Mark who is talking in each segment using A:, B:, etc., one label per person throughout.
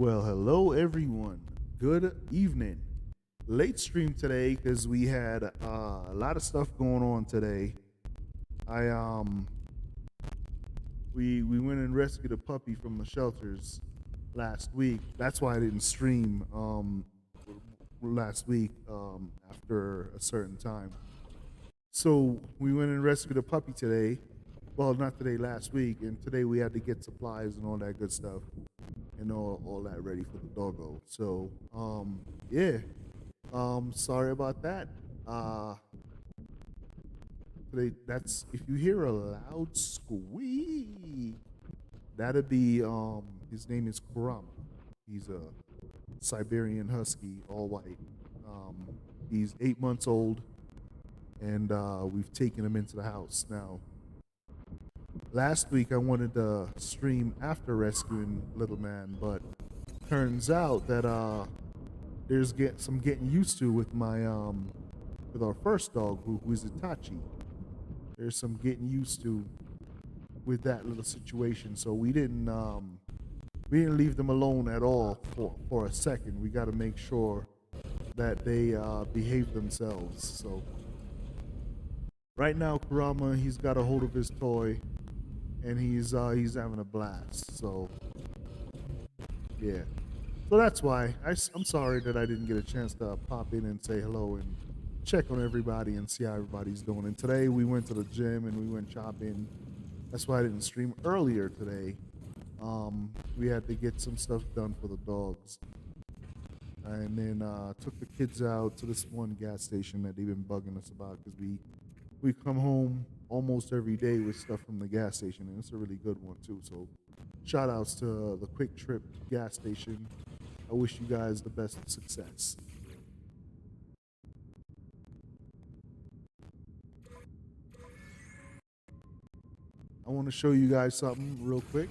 A: Well, hello everyone. Good evening. Late stream today because we had a lot of stuff going on today. I we went and rescued a puppy from the shelters last week. That's why I didn't stream last week after a certain time. So we went and rescued a puppy today. Well, not today, last week, and today we had to get supplies and all that good stuff and all that ready for the doggo. So yeah. Sorry about that. Uh that's if you hear a loud squeak, that'd be his name is Kurama. He's a Siberian husky, all white. Um he's 8 months old and we've taken him into the house. Now last week I wanted to stream after rescuing little man, but turns out that there's some getting used to with my with our first dog who is Itachi. There's some getting used to with that little situation. So we didn't leave them alone at all for a second. We got to make sure that they behave themselves. So right now Kurama, he's got a hold of his toy and he's having a blast. So yeah. So that's why I'm sorry that I didn't get a chance to pop in and say hello and check on everybody and see how everybody's doing. And today we went to the gym and we went shopping. That's why I didn't stream earlier today. We had to get some stuff done for the dogs. And then took the kids out to this one gas station that they've been bugging us about because we come home almost every day with stuff from the gas station, and it's a really good one too. So shout outs to the Quick Trip gas station. I wish you guys the best of success. I want to show you guys something real quick.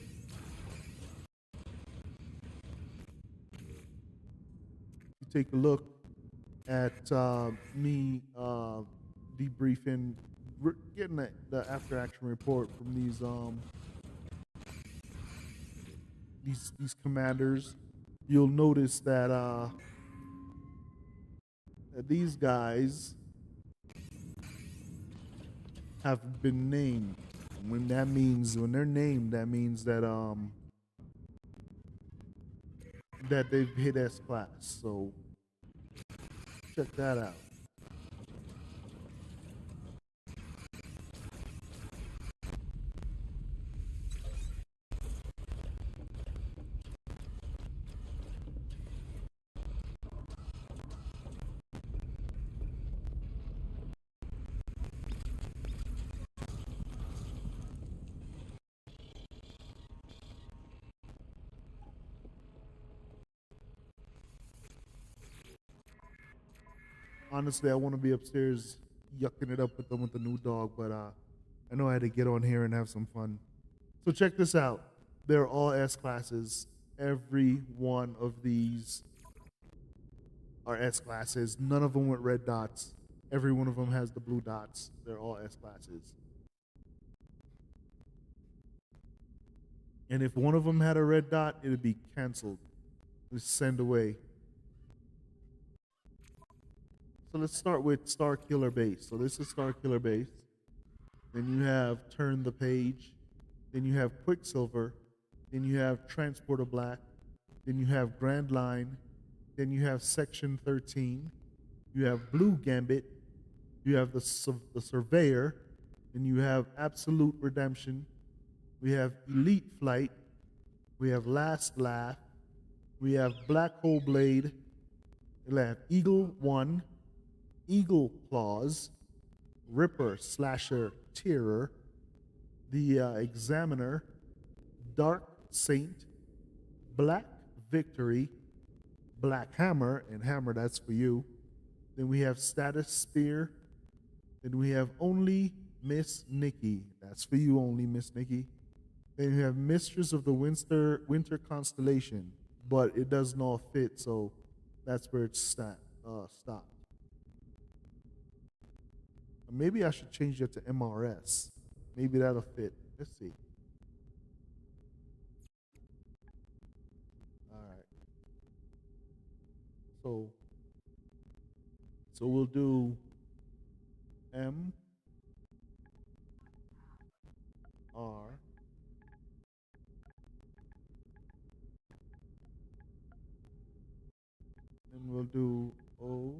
A: You take a look at me debriefing, getting the after action report from these commanders. You'll notice that these guys have been named. When they're named, that means that they've hit S class. So check that out. Honestly, I want to be upstairs yucking it up with them with the new dog, but I know I had to get on here and have some fun. So check this out. They're all S classes. Every one of these are S classes. None of them with red dots. Every one of them has the blue dots. They're all S classes. And if one of them had a red dot, it would be canceled. Just send away. So let's start with Star Killer Base. So this is Star Killer Base. Then you have Turn the Page. Then you have Quicksilver. Then you have Transporter Black. Then you have Grand Line. Then you have Section 13. You have Blue Gambit. You have the Surveyor. Then you have Absolute Redemption. We have Elite Flight. We have Last Laugh. We have Black Hole Blade. We have Eagle 1. Eagle Claws, Ripper, Slasher, Terror, the Examiner, Dark Saint, Black Victory, Black Hammer, and Hammer, that's for you. Then we have Status Spear. Then we have Only Miss Nikki. That's for you, Only Miss Nikki. Then we have Mistress of the Winter Constellation, but it does not fit, so that's where it's stopped. Maybe I should change that to MRS. Maybe that'll fit. Let's see. All right. So we'll do M R. And we'll do O.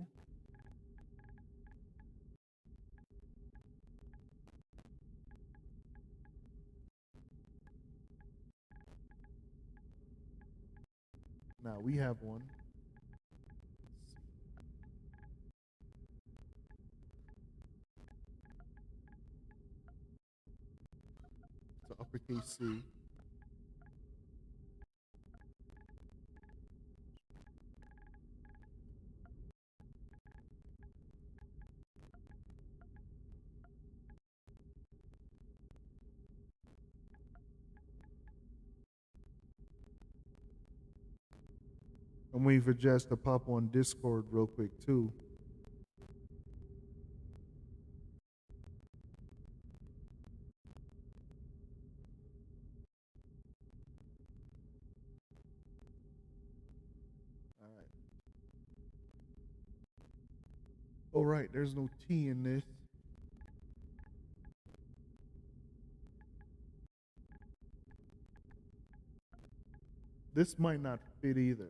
A: Now we have one. It's uppercase C. I'm waiting for Jess to pop on Discord real quick too. All right. Oh right, there's no T in this. This might not fit either.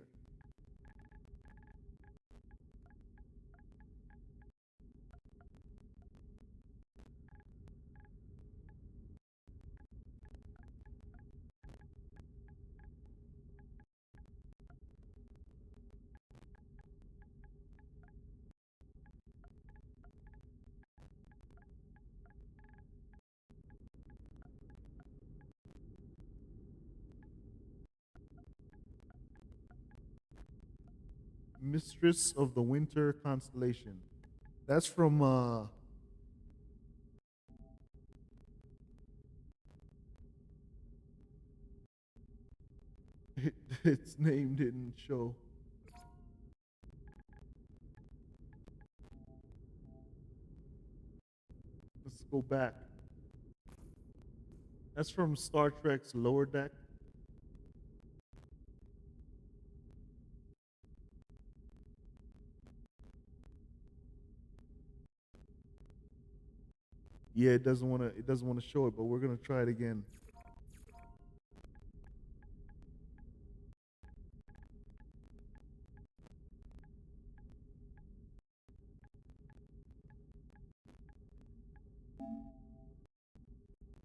A: Mistress of the Winter Constellation. That's from its name didn't show. Let's go back. That's from Star Trek's Lower Deck. Yeah, it doesn't want to show it, but we're going to try it again.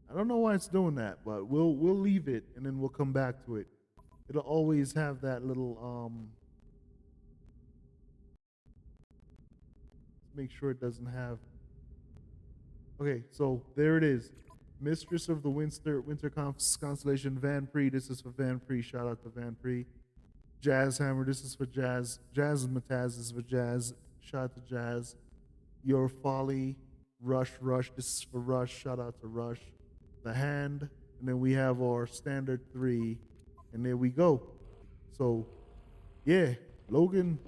A: I don't know why it's doing that, but we'll leave it and then we'll come back to it. It'll always have that little make sure it doesn't have. Okay, so there it is. Mistress of the Winter Constellation, Van Pre. This is for Van Pre. Shout out to Van Pre. Jazz Hammer. This is for Jazz. Jazz Mataz. This is for Jazz. Shout out to Jazz. Your Folly. Rush. This is for Rush. Shout out to Rush. The Hand. And then we have our standard 3. And there we go. So, yeah. Logan.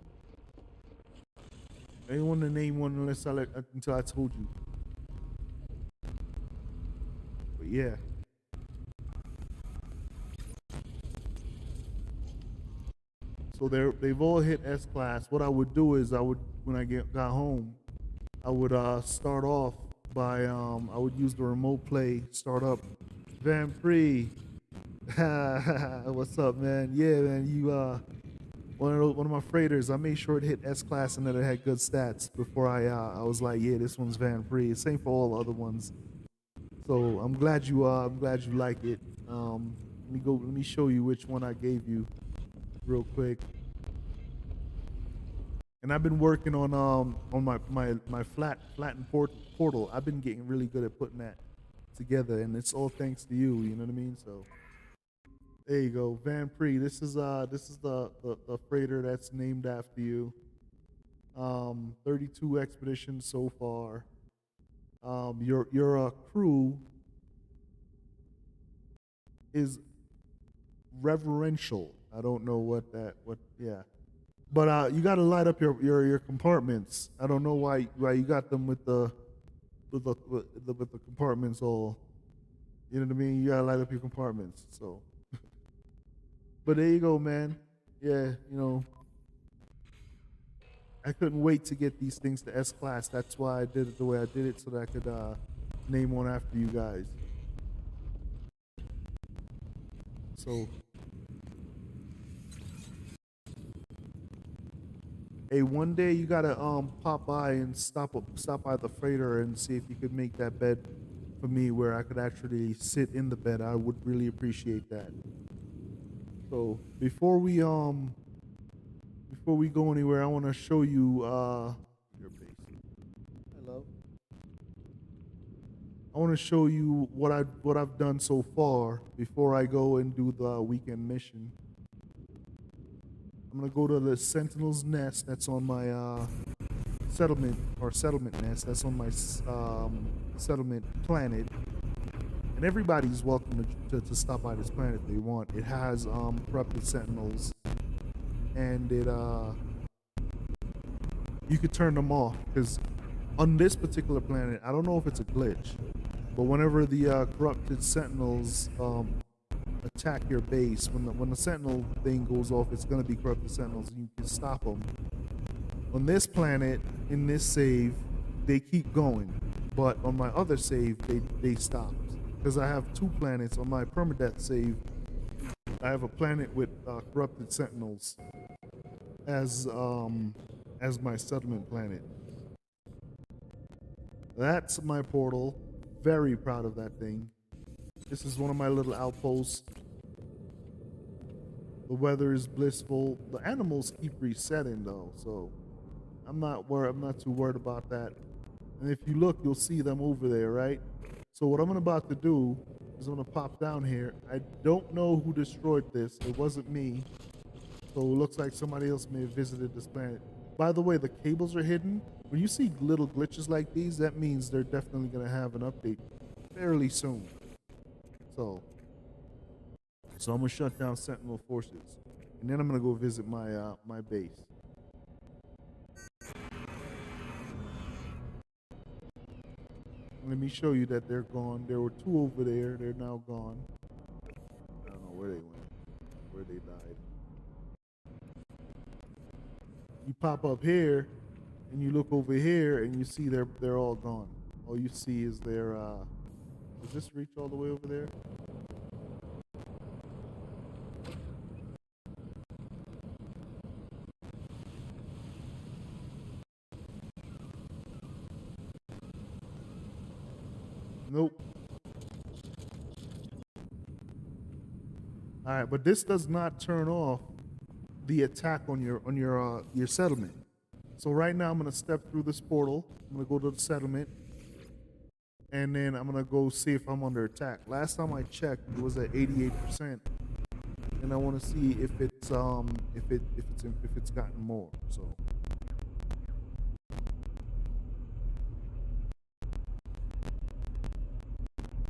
A: I didn't want to name one until I told you. But yeah. So they've all hit S class. What I would do is when I got home, I would start off by I would use the remote play, start up Van Pre. What's up, man? Yeah, man, you one of my freighters. I made sure it hit S class and that it had good stats before I was like, yeah, this one's Van Pre. Same for all the other ones. So I'm glad you like it. Let me show you which one I gave you real quick. And I've been working on my flattened portal. I've been getting really good at putting that together, and it's all thanks to you. You know what I mean? So there you go, Van Pre. This is the freighter that's named after you. 32 expeditions so far. Your crew is reverential. I don't know what yeah. But you got to light up your compartments. I don't know why you got them with the compartments all. You know what I mean? You got to light up your compartments. So, but there you go, man. Yeah, you know. I couldn't wait to get these things to S class. That's why I did it the way I did it, so that I could name one after you guys. So, hey, one day you gotta pop by and stop by the freighter and see if you could make that bed for me where I could actually sit in the bed. I would really appreciate that. So before we go anywhere, I want to show you your base. Hello. I want to show you what I've done so far before I go and do the weekend mission. I'm gonna go to the Sentinel's nest that's on my settlement nest that's on my settlement planet, and everybody's welcome to stop by this planet if they want. It has corrupted sentinels, and it you could turn them off because on this particular planet, I don't know if it's a glitch, but whenever the corrupted sentinels attack your base, when the sentinel thing goes off, it's gonna be corrupted sentinels, and you can stop them. On this planet, in this save, they keep going, but on my other save, they stopped because I have two planets on my permadeath save. I have a planet with corrupted sentinels as my settlement planet. That's my portal. Very proud of that thing. This is one of my little outposts. The weather is blissful. The animals keep resetting though, so I'm not too worried about that. And if you look, you'll see them over there, right? So what I'm about to do is I'm gonna pop down here. I don't know who destroyed this. It wasn't me. So it looks like somebody else may have visited this planet. By the way, the cables are hidden. When you see little glitches like these, that means they're definitely gonna have an update fairly soon. So I'm gonna shut down Sentinel forces, and then I'm gonna go visit my my base. Let me show you that they're gone. There were two over there. They're now gone. I don't know where they went, where they died. You pop up here, and you look over here, and you see they're all gone. All you see is their. Does this reach all the way over there? Nope. All right, but this does not turn off the attack on your settlement. So right now I'm gonna step through this portal. I'm gonna go to the settlement, and then I'm gonna go see if I'm under attack. Last time I checked, it was at 88%, and I want to see if it's if it's gotten more. So.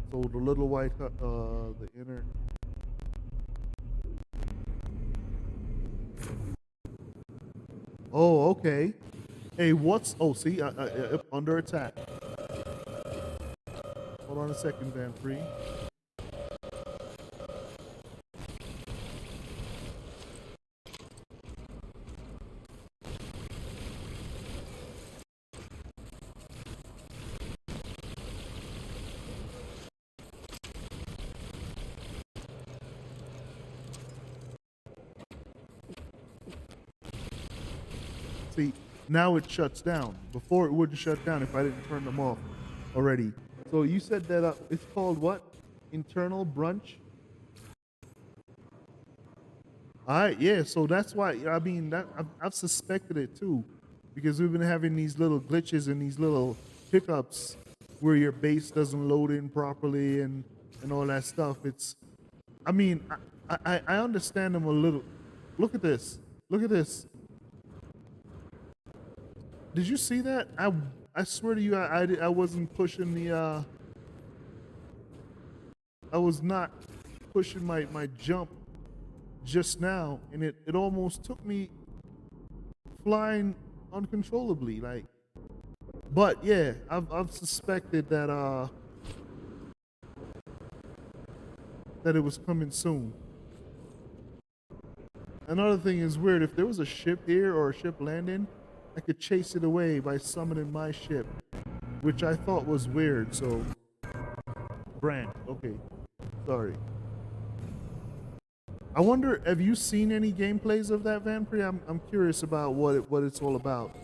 A: So the little white, the inner. Oh, okay. Hey, what's? Oh, see, under attack. Hold on a second, Van Free. See, now it shuts down. Before it wouldn't shut down if I didn't turn them off already. So you said that it's called what? Internal brunch? All right, yeah. So that's why I mean that I've suspected it too, because we've been having these little glitches and these little hiccups where your base doesn't load in properly and all that stuff. It's, I mean, I understand them a little. Look at this. Look at this. Did you see that? I swear to you, I wasn't pushing the I was not pushing my jump just now, and it almost took me flying uncontrollably, like. But yeah, I've suspected that that it was coming soon. Another thing is weird. If there was a ship here or a ship landing, I could chase it away by summoning my ship, which I thought was weird. So, Brand, okay, sorry. I wonder, have you seen any gameplays of that, Vanpri? I'm curious about what it's all about.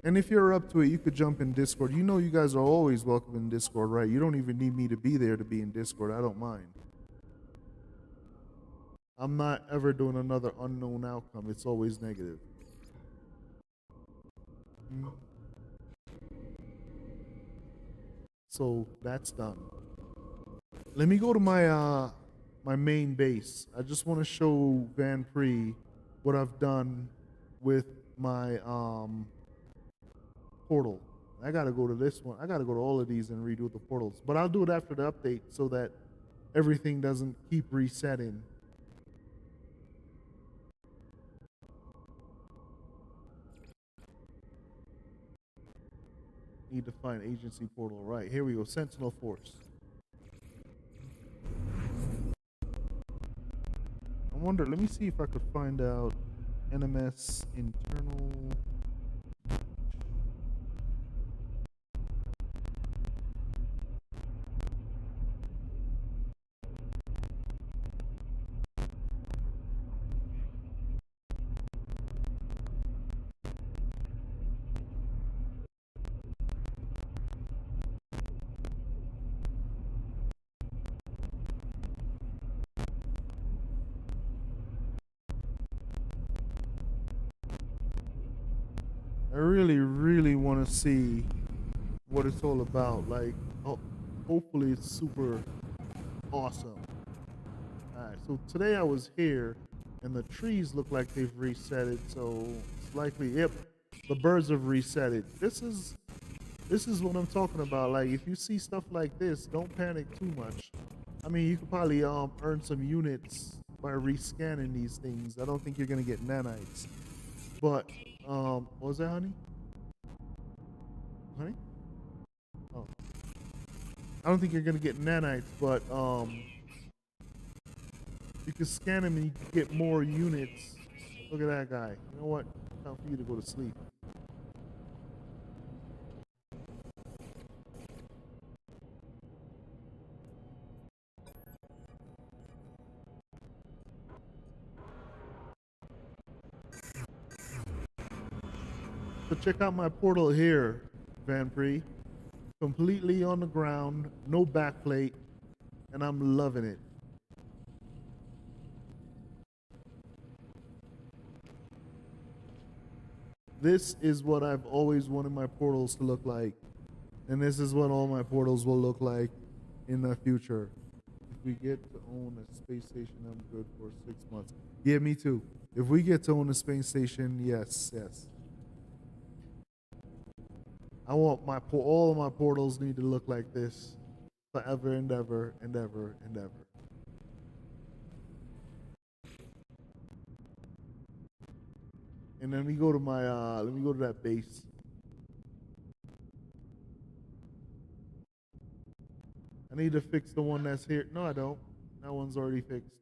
A: And if you're up to it, you could jump in Discord. You know you guys are always welcome in Discord, right? You don't even need me to be there to be in Discord. I don't mind. I'm not ever doing another unknown outcome. It's always negative. So that's done. Let me go to my my main base. I just want to show Vanpri what I've done with my portal. I gotta go to this one. I gotta go to all of these and redo the portals. But I'll do it after the update so that everything doesn't keep resetting. Need to find agency portal. Right, here we go. Sentinel Force. I wonder, let me see if I could find out NMS internal. I really want to see what it's all about. Like, oh, hopefully it's super awesome. Alright, so today I was here, and the trees look like they've resetted, so it's likely, yep, the birds have resetted. This is what I'm talking about. Like, if you see stuff like this, don't panic too much. I mean, you could probably earn some units by rescanning these things. I don't think you're gonna get nanites, but what was that, honey? Honey? Oh, I don't think you're gonna get nanites, but you can scan them and you can get more units. Look at that guy. You know what? Time for you to go to sleep. So check out my portal here, Vanpri. Completely on the ground, no backplate, and I'm loving it. This is what I've always wanted my portals to look like. And this is what all my portals will look like in the future. If we get to own a space station, I'm good for 6 months. Yeah, me too. If we get to own a space station, yes. I want all of my portals need to look like this forever and ever and ever and ever. And then we go to my let me go to that base. I need to fix the one that's here. No, I don't. That one's already fixed.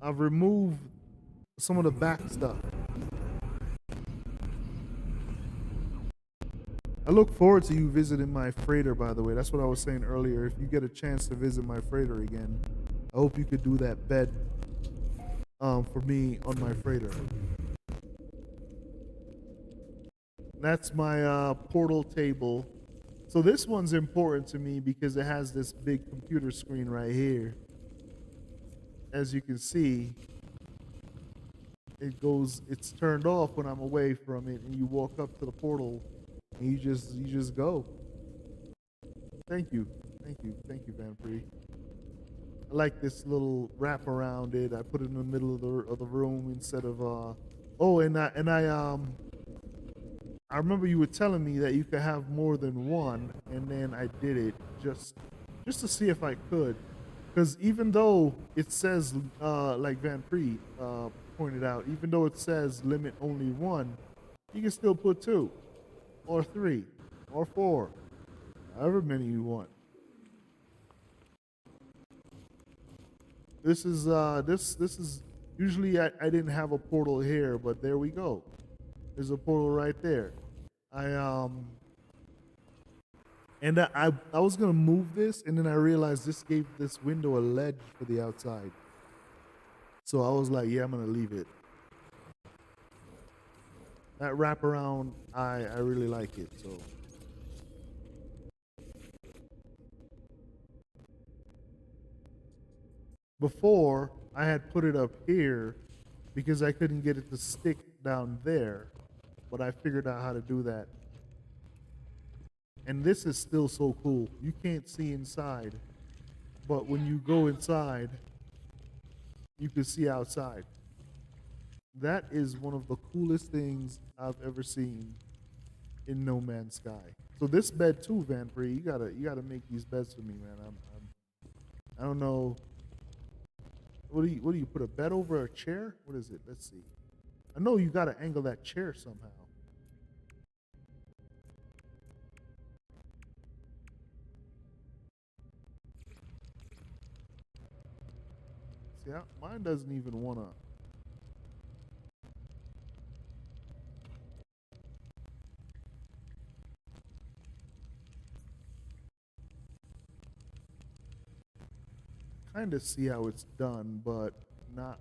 A: I've removed some of the back stuff. I look forward to you visiting my freighter, by the way. That's what I was saying earlier. If you get a chance to visit my freighter again, I hope you could do that bed for me on my freighter. That's my portal table. So this one's important to me because it has this big computer screen right here. As you can see, it's turned off when I'm away from it, and you walk up to the portal and you just go. Thank you, Vanpri. I like this little wrap around it. I put it in the middle of the room instead of oh, and I remember you were telling me that you could have more than one, and then I did it just to see if I could. Because even though it says, like Vanpri pointed out, even though it says limit only one, you can still put 2 or 3 or 4, however many you want. This is usually I didn't have a portal here, but there we go. There's a portal right there. I and I was gonna move this, and then I realized this gave this window a ledge for the outside. So I was like, yeah, I'm gonna leave it. That wraparound, I really like it. So before I had put it up here because I couldn't get it to stick down there, but I figured out how to do that. And this is still so cool. You can't see inside, but when you go inside, you can see outside. That is one of the coolest things I've ever seen in No Man's Sky. So this bed too, Vanpre, you gotta make these beds for me, man. I don't know. What do you put a bed over a chair? What is it? Let's see. I know you gotta angle that chair somehow. See, mine doesn't even wanna. Kind of see how it's done, but not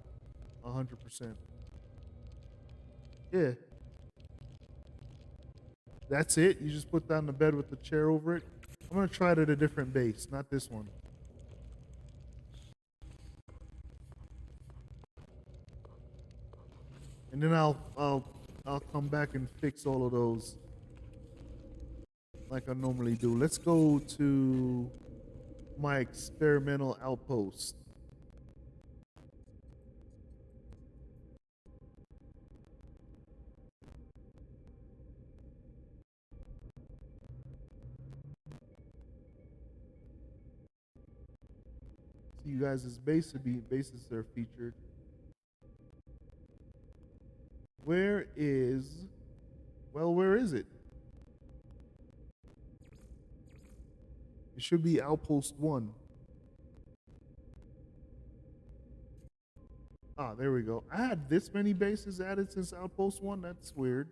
A: 100%. Yeah, that's it. You just put down the bed with the chair over it. I'm gonna try it at a different base, not this one. And then I'll come back and fix all of those like I normally do. Let's go to my experimental outpost. See you guys' bases are featured. Where is where is it? It should be Outpost 1. Ah, there we go. I had this many bases added since Outpost 1. That's weird.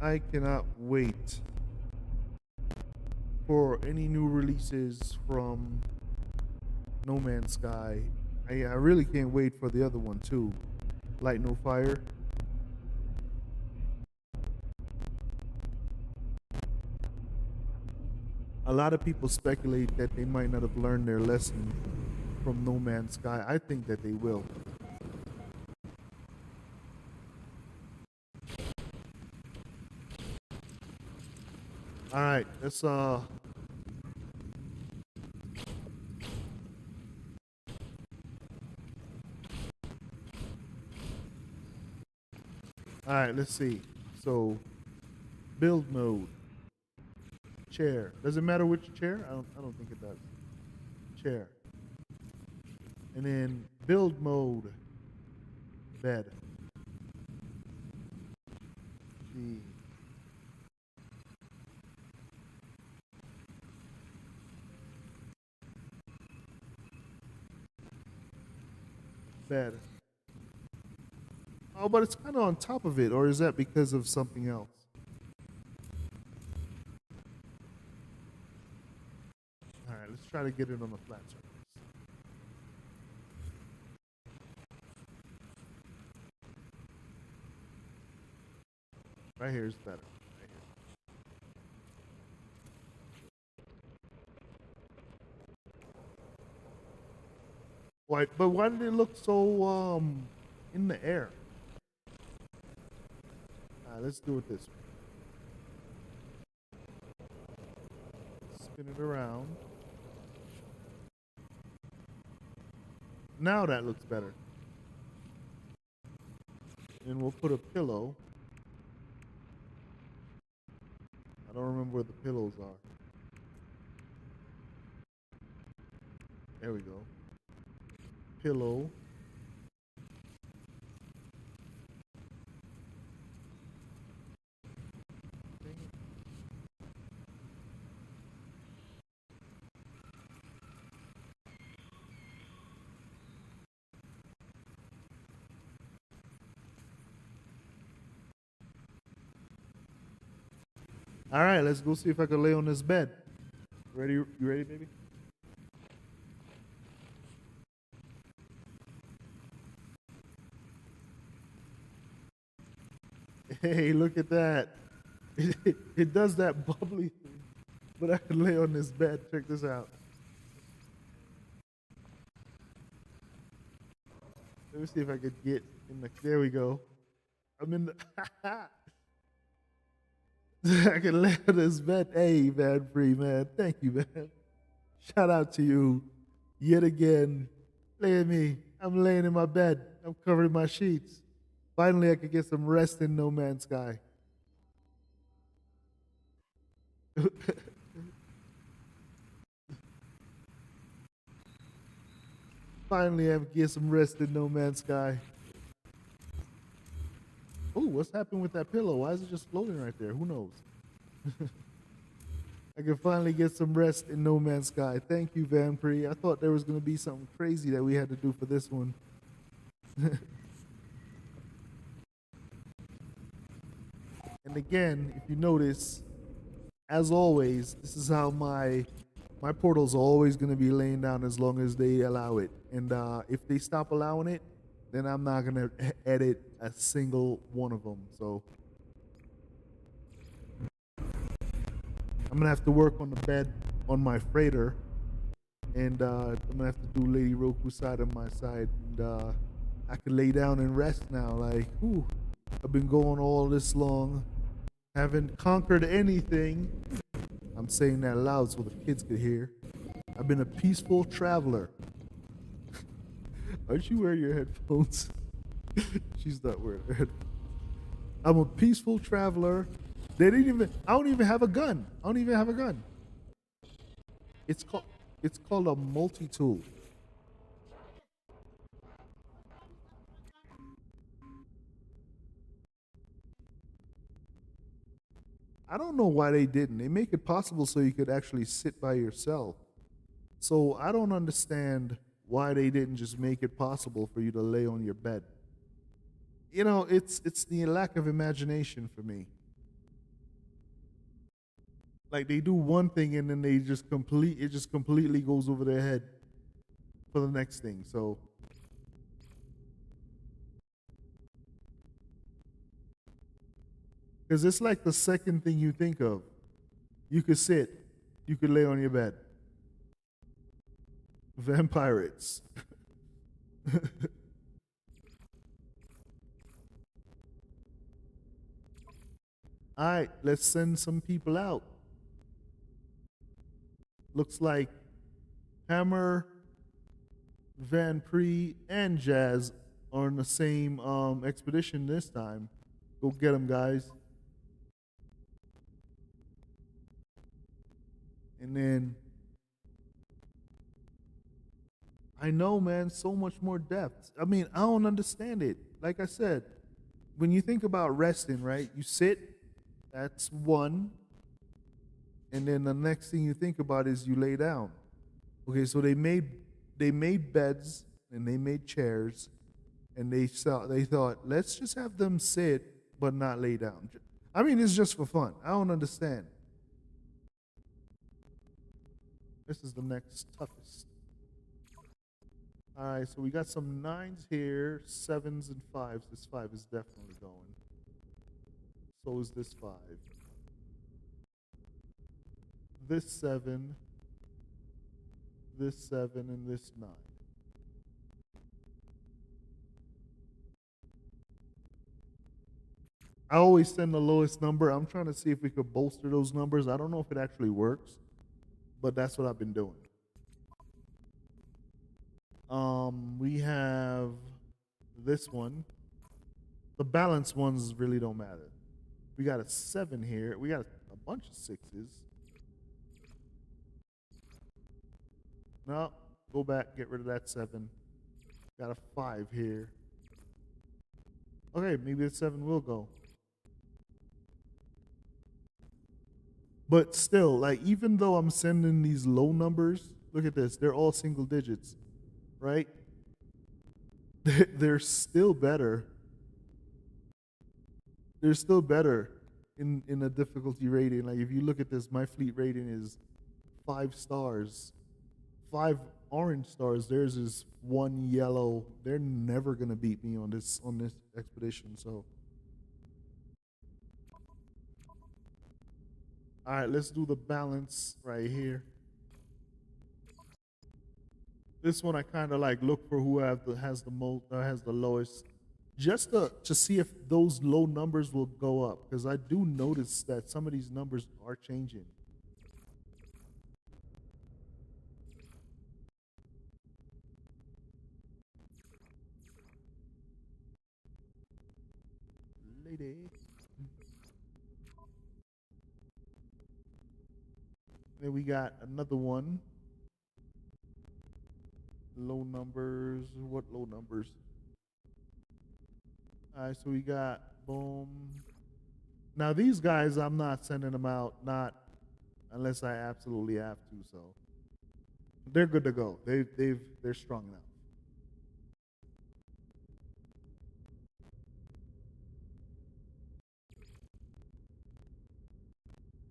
A: I cannot wait for any new releases from No Man's Sky. I really can't wait for the other one too. Light No Fire. A lot of people speculate that they might not have learned their lesson from No Man's Sky. I think that they will. All right, let's all right, let's see. So, build mode. Chair. Does it matter which chair? I don't think it does. Chair. And then build mode. Bed. The bed. Oh, but it's kind of on top of it, or is that because of something else? All right, let's try to get it on the flat surface. Right here is better. Right here. Why? But why did it look so in the air? Let's do it this way. Spin it around. Now that looks better. And we'll put a pillow. I don't remember where the pillows are. There we go. Pillow. All right, let's go see if I can lay on this bed. Ready? You ready, baby? Hey, look at that. It does that bubbly thing, but I can lay on this bed. Check this out. Let me see if I could get in the. There we go. I'm in the. I can lay on this bed. Hey, man, free man. Thank you, man. Shout out to you yet again. Look at me. I'm laying in my bed. I'm covering my sheets. Finally, I could get some rest in No Man's Sky. Finally, I get some rest in No Man's Sky. Oh, what's happened with that pillow? Why is it just floating right there? Who knows? I can finally get some rest in No Man's Sky. Thank you, Van Pre. I thought there was going to be something crazy that we had to do for this one. And again, if you notice, as always, this is how my portals are always going to be laying down as long as they allow it. And if they stop allowing it, then I'm not going to edit a single one of them. So I'm going to have to work on the bed on my freighter. And I'm going to have to do Lady Roku side on my side. And I can lay down and rest now. Like, whew, I've been going all this long, haven't conquered anything. I'm saying that loud so the kids could hear. I've been a peaceful traveler. Aren't you wearing your headphones? She's not wearing her headphones. I'm a peaceful traveler. They didn't even. I don't even have a gun. I don't even have a gun. It's called. It's called a multi-tool. I don't know why they didn't. They make it possible so you could actually sit by yourself. So I don't understand why they didn't just make it possible for you to lay on your bed. You know, it's the lack of imagination for me. Like they do one thing and then they just complete it just completely goes over their head for the next thing. So because it's like the second thing you think of. You could sit, you could lay on your bed. Vampirates. All right, let's send some people out. Looks like Hammer, Van Pre, and Jazz are on the same expedition this time. Go get them, guys. And then I know, man, so much more depth. I mean, I don't understand it. Like I said, when you think about resting, right? You sit, that's one, and then the next thing you think about is you lay down. Okay, so they made beds and they made chairs, and they thought let's just have them sit but not lay down. I mean, it's just for fun. I don't understand. This is the next toughest. All right, so we got some nines here, sevens and fives. This five is definitely going. So is this five. This seven, this seven, and this nine. I always send the lowest number. I'm trying to see if we could bolster those numbers. I don't know if it actually works, but that's what I've been doing. We have this one. The balanced ones really don't matter. We got a seven here. We got a bunch of sixes. No, go back, get rid of that seven. Got a five here. Okay, maybe the seven will go. But still, like even though I'm sending these low numbers, look at this. They're all single digits, right? They're still better. They're still better in a difficulty rating. Like if you look at this, my fleet rating is 5 stars, 5 orange stars. Theirs is 1 yellow. They're never gonna beat me on this expedition. So, all right, let's do the balance right here. This one I kind of like look for who has the most has the lowest, just to see if those low numbers will go up, because I do notice that some of these numbers are changing. Lady. Then we got another one. Low numbers. What low numbers? All right, so we got boom. Now these guys, I'm not sending them out, not unless I absolutely have to. So they're good to go. They're strong enough.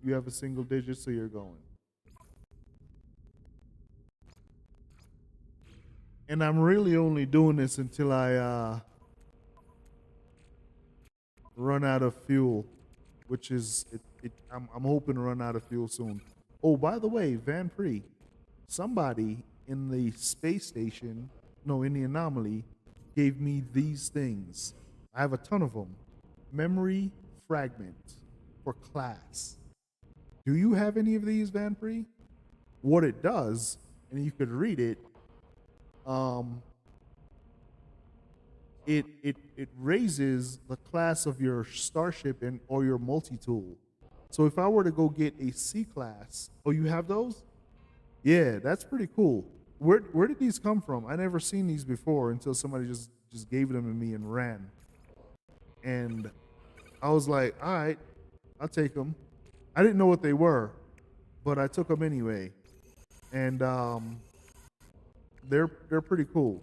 A: You have a single digit, so you're going. And I'm really only doing this until I run out of fuel, which is I'm hoping to run out of fuel soon. Oh, by the way, Van Pre, somebody in the space station, no, in the anomaly, gave me these things. I have a ton of them. Memory fragment for class. Do you have any of these, Van Pre? What it does, and you could read it. Um, it raises the class of your starship and or your multi-tool. So if I were to go get a C class, oh, you have those? Yeah, that's pretty cool. Where did these come from? I never seen these before until somebody just gave them to me and ran. And I was like, all right, I'll take them. I didn't know what they were, but I took them anyway. And they're pretty cool.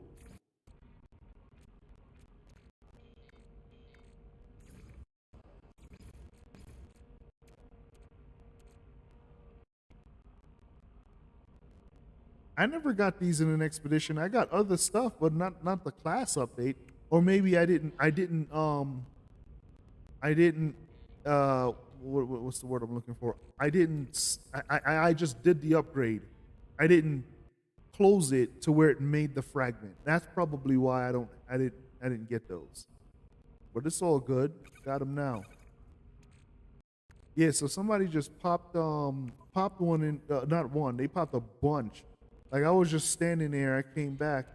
A: I never got these in an expedition. I got other stuff, but not the class update. Or maybe I didn't what's the word I'm looking for? I didn't I just did the upgrade. I didn't close it to where it made the fragment. That's probably why I didn't get those. But it's all good. Got them now. Yeah, so somebody just popped one in, not one. They popped a bunch. Like I was just standing there. I came back,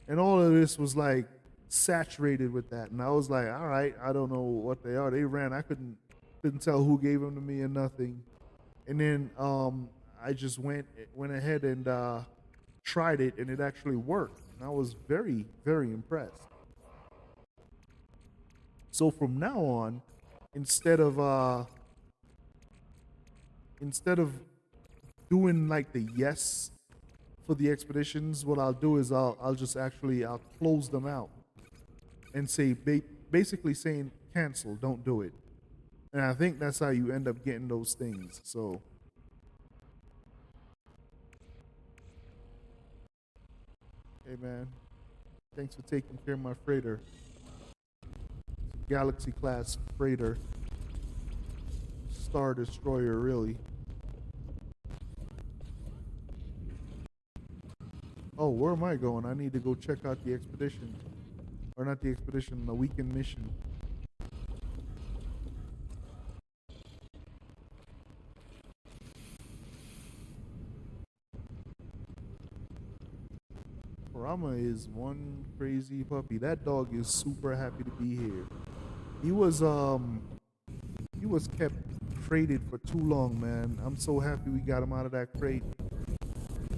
A: and all of this was like saturated with that. And I was like, all right, I don't know what they are. They ran. I couldn't tell who gave them to me or nothing. And then I just went ahead and tried it, and it actually worked. And I was very very impressed. So from now on, instead of instead of doing like the yes for the expeditions, what I'll do is I'll just actually I'll close them out and say basically saying cancel, don't do it. And I think that's how you end up getting those things. So hey man, thanks for taking care of my freighter. It's a Galaxy class freighter, Star Destroyer really. Oh, where am I going? I need to go check out the expedition. Or not the expedition, the weekend mission. Rama is one crazy puppy. That dog is super happy to be here. He was kept crated for too long, man. I'm so happy we got him out of that crate.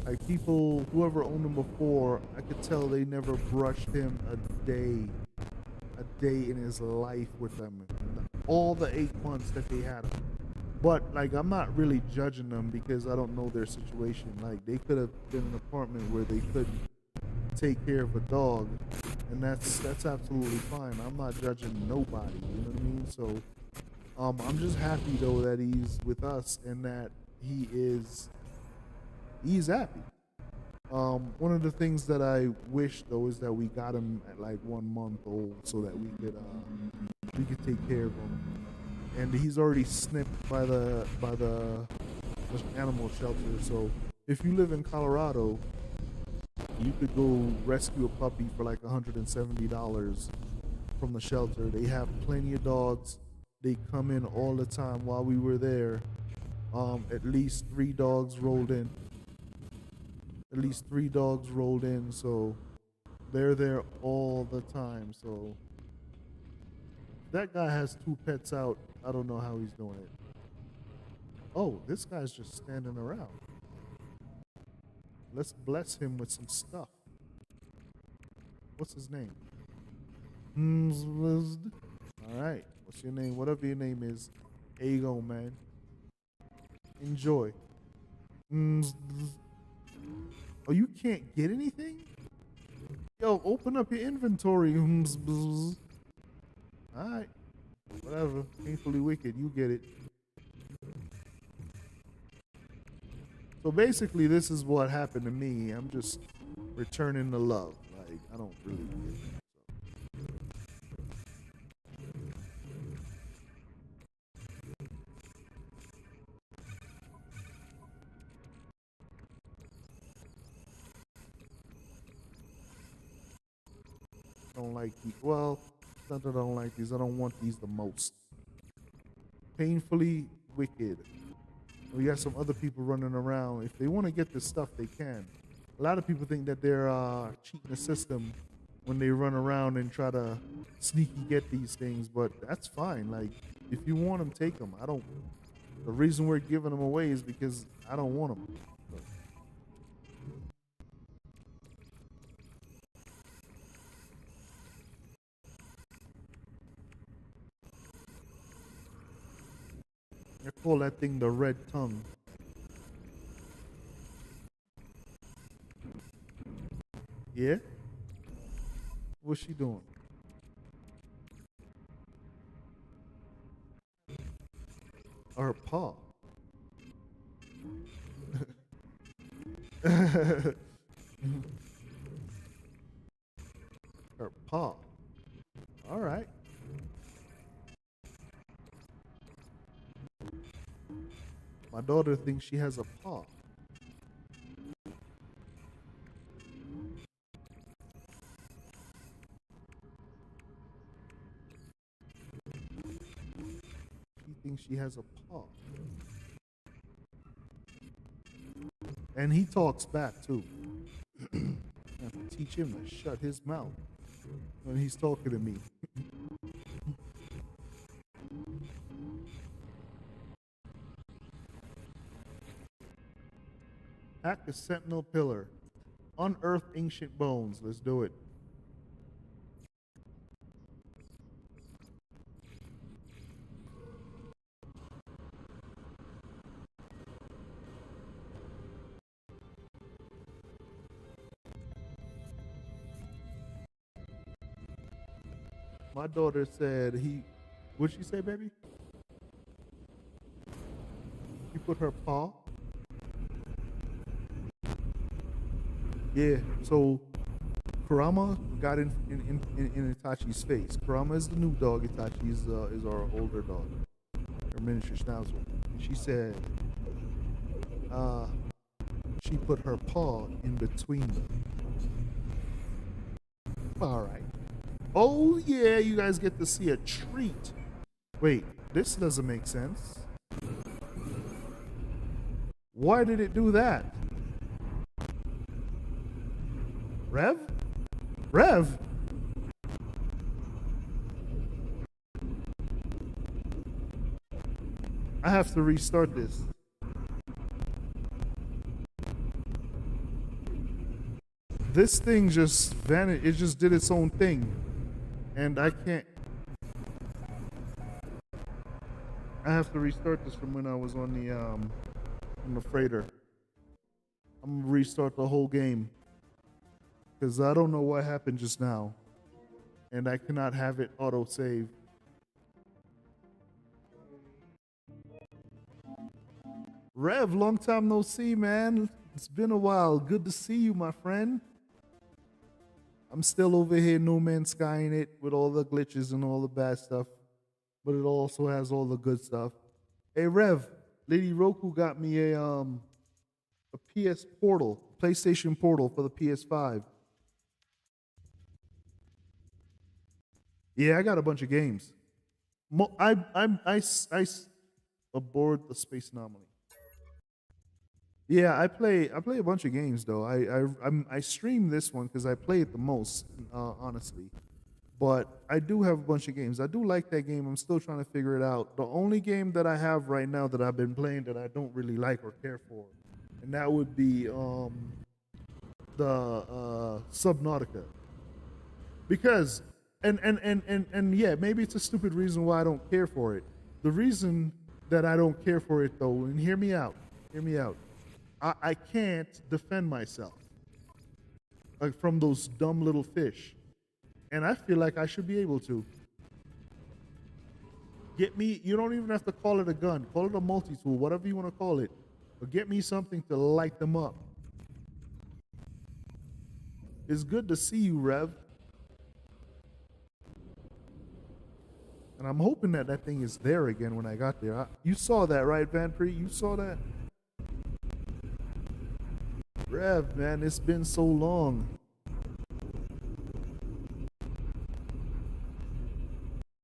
A: Like people, whoever owned him before, I could tell they never brushed him a day in his life with them. All the 8 months that they had him. But like, I'm not really judging them because I don't know their situation. Like they could have been in an apartment where they couldn't take care of a dog, and that's absolutely fine. I'm not judging nobody. You know what I mean? So, I'm just happy though that he's with us and that he's happy. One of the things that I wish though is that we got him at like 1 month old so that we could take care of him. And he's already snipped by the animal shelter. So if you live in Colorado, you could go rescue a puppy for like $170 from the shelter. They have plenty of dogs. They come in all the time. While we were there, at least 3 dogs rolled in. At least 3 dogs rolled in, so they're there all the time. So that guy has 2 pets out. I don't know how he's doing it. Oh, this guy's just standing around. Let's bless him with some stuff. What's his name? All right. What's your name? Whatever your name is. There you go, man. Enjoy. Oh, you can't get anything? Yo, open up your inventory. All right. Whatever. Painfully wicked. You get it. So basically, this is what happened to me. I'm just returning the love. Like, I don't really get it. I don't like these. Well, it's not that I don't like these. I don't want these the most. Painfully wicked. We got some other people running around. If they want to get this stuff, they can. A lot of people think that they're cheating the system when they run around and try to sneaky get these things, but that's fine. Like, if you want them, take them. I don't. The reason we're giving them away is because I don't want them. They call that thing the red tongue. Yeah? What's she doing? Her paw. Her paw. All right. My daughter thinks she has a paw. She thinks she has a paw. And he talks back too. I have to teach him to shut his mouth when he's talking to me. Hack the Sentinel Pillar. Unearth ancient bones. Let's do it. My daughter said he. What'd she say, baby? She put her paw. Yeah. So Kurama got in Itachi's face. Kurama is the new dog. Itachi is our older dog, her miniature schnauzer. She said, she put her paw in between them. All right. Oh yeah, you guys get to see a treat. Wait, this doesn't make sense. Why did it do that? Rev? Rev? I have to restart this. This thing just vanished. It just did its own thing. And I can't. I have to restart this from when I was on the freighter. I'm gonna restart the whole game. Because I don't know what happened just now. And I cannot have it auto save. Rev, long time no see, man. It's been a while. Good to see you, my friend. I'm still over here, No Man's Skying it with all the glitches and all the bad stuff, but it also has all the good stuff. Hey, Rev, Lady Roku got me a PS Portal, PlayStation Portal for the PS5. Yeah, I got a bunch of games. I aboard the Space Anomaly. Yeah, I play a bunch of games though. I stream this one because I play it the most, honestly. But I do have a bunch of games. I do like that game. I'm still trying to figure it out. The only game that I have right now that I've been playing that I don't really like or care for, and that would be the Subnautica. Because and yeah, maybe it's a stupid reason why I don't care for it. The reason that I don't care for it though, and hear me out. I can't defend myself like from those dumb little fish, and I feel like I should be able to. Get me. You don't even have to call it a gun. Call it a multi-tool, whatever you want to call it. But get me something to light them up. It's good to see you, Rev. And I'm hoping that that thing is there again when I got there. You saw that, right, Van Pre? You saw that? Rev, man, it's been so long.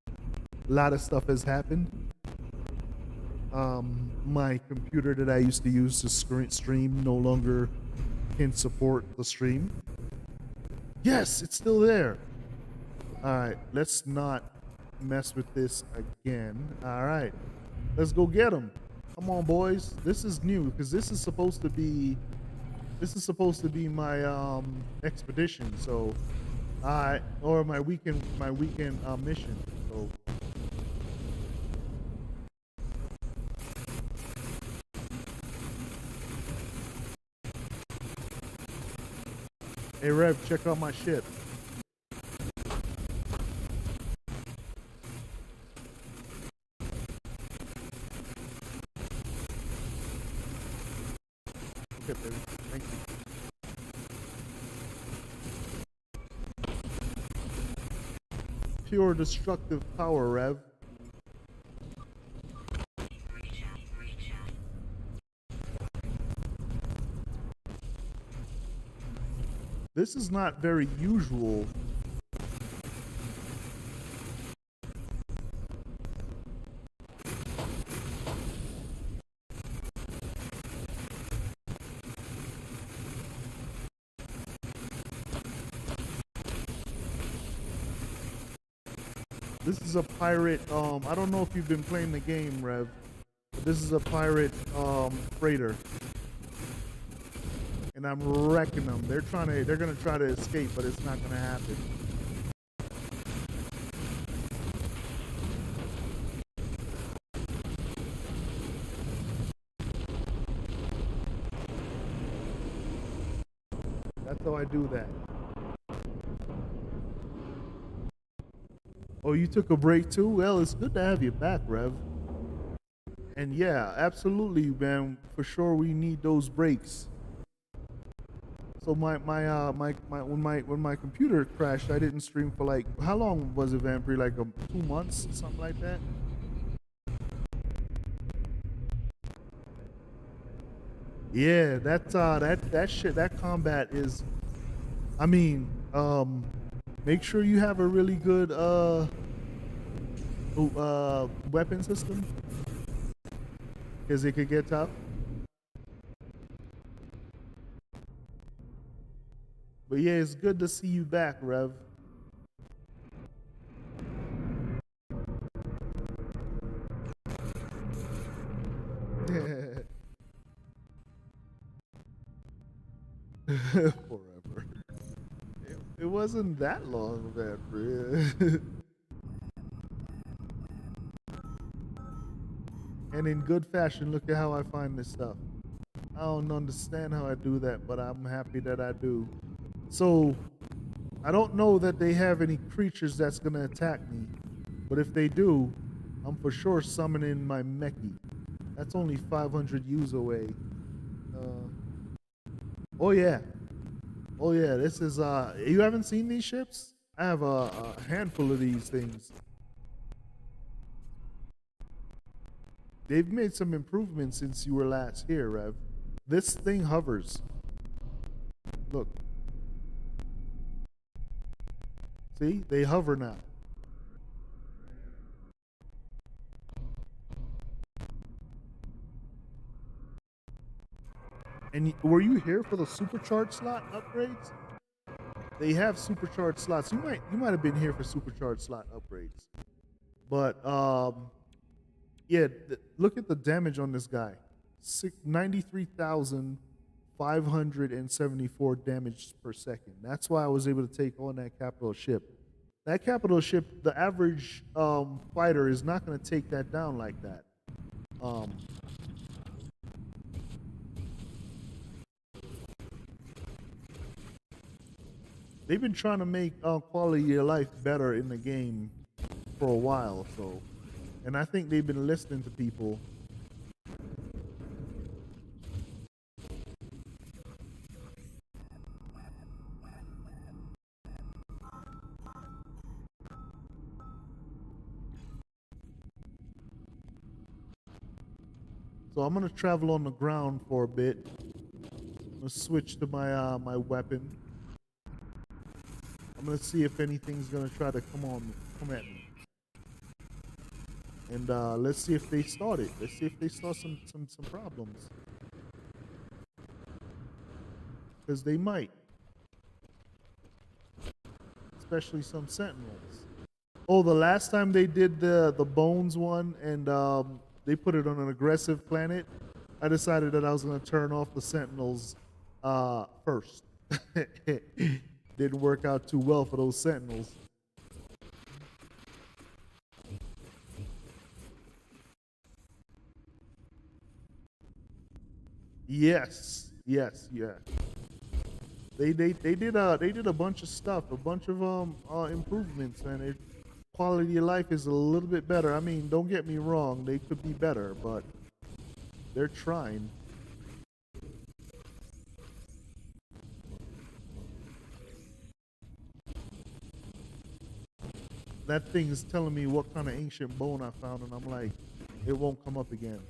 A: A lot of stuff has happened. My computer that I used to use to stream no longer can support the stream. Yes, it's still there. All right, let's not mess with this again. All right, let's go get them. Come on, boys. This is new because this is supposed to be my expedition. So, or my weekend mission. So. Hey Rev, check out my ship. Okay, baby. Thank you. Pure destructive power, Rev. This is not very usual. This is a pirate, I don't know if you've been playing the game, Rev, but this is a pirate freighter. And I'm wrecking them. They're gonna try to escape, but it's not gonna happen. That's how I do that. Oh, you took a break too? Well, it's good to have you back, Rev. And yeah, absolutely, man. For sure, we need those breaks. So when my computer crashed, I didn't stream for like how long was it, Vampire? Like 2 months, something like that. Yeah, that shit. That combat is. I mean, make sure you have a really good weapon system, because it could get tough. But yeah, it's good to see you back, Rev. Forever. It wasn't that long, Vampire. And in good fashion, look at how I find this stuff. I don't understand how I do that, but I'm happy that I do. So, I don't know that they have any creatures that's gonna attack me, but if they do, I'm for sure summoning my Mechie. That's only 500 U's away. Uh, oh yeah. Oh yeah. This is you haven't seen these ships? I have a handful of these things. They've made some improvements since you were last here, Rev. This thing hovers. Look. See? They hover now. And were you here for the supercharged slot upgrades? They have supercharged slots. You might have been here for supercharged slot upgrades. But yeah, look at the damage on this guy. 93,574 damage per second. That's why I was able to take on that capital ship. That capital ship, the average fighter is not going to take that down like that. They've been trying to make quality of life better in the game for a while, so, and I think they've been listening to people. So I'm gonna travel on the ground for a bit. I'm gonna switch to my my weapon. I'm gonna see if anything's gonna try to come at me. And let's see if they start it. Let's see if they start some problems. Because they might. Especially some sentinels. Oh, the last time they did the bones one and they put it on an aggressive planet, I decided that I was gonna turn off the sentinels first. Didn't work out too well for those sentinels. Yes, yes, yeah. They did a bunch of stuff, a bunch of improvements, and it quality of life is a little bit better. I mean, don't get me wrong, they could be better, but they're trying. That thing is telling me what kind of ancient bone I found, and I'm like, it won't come up again.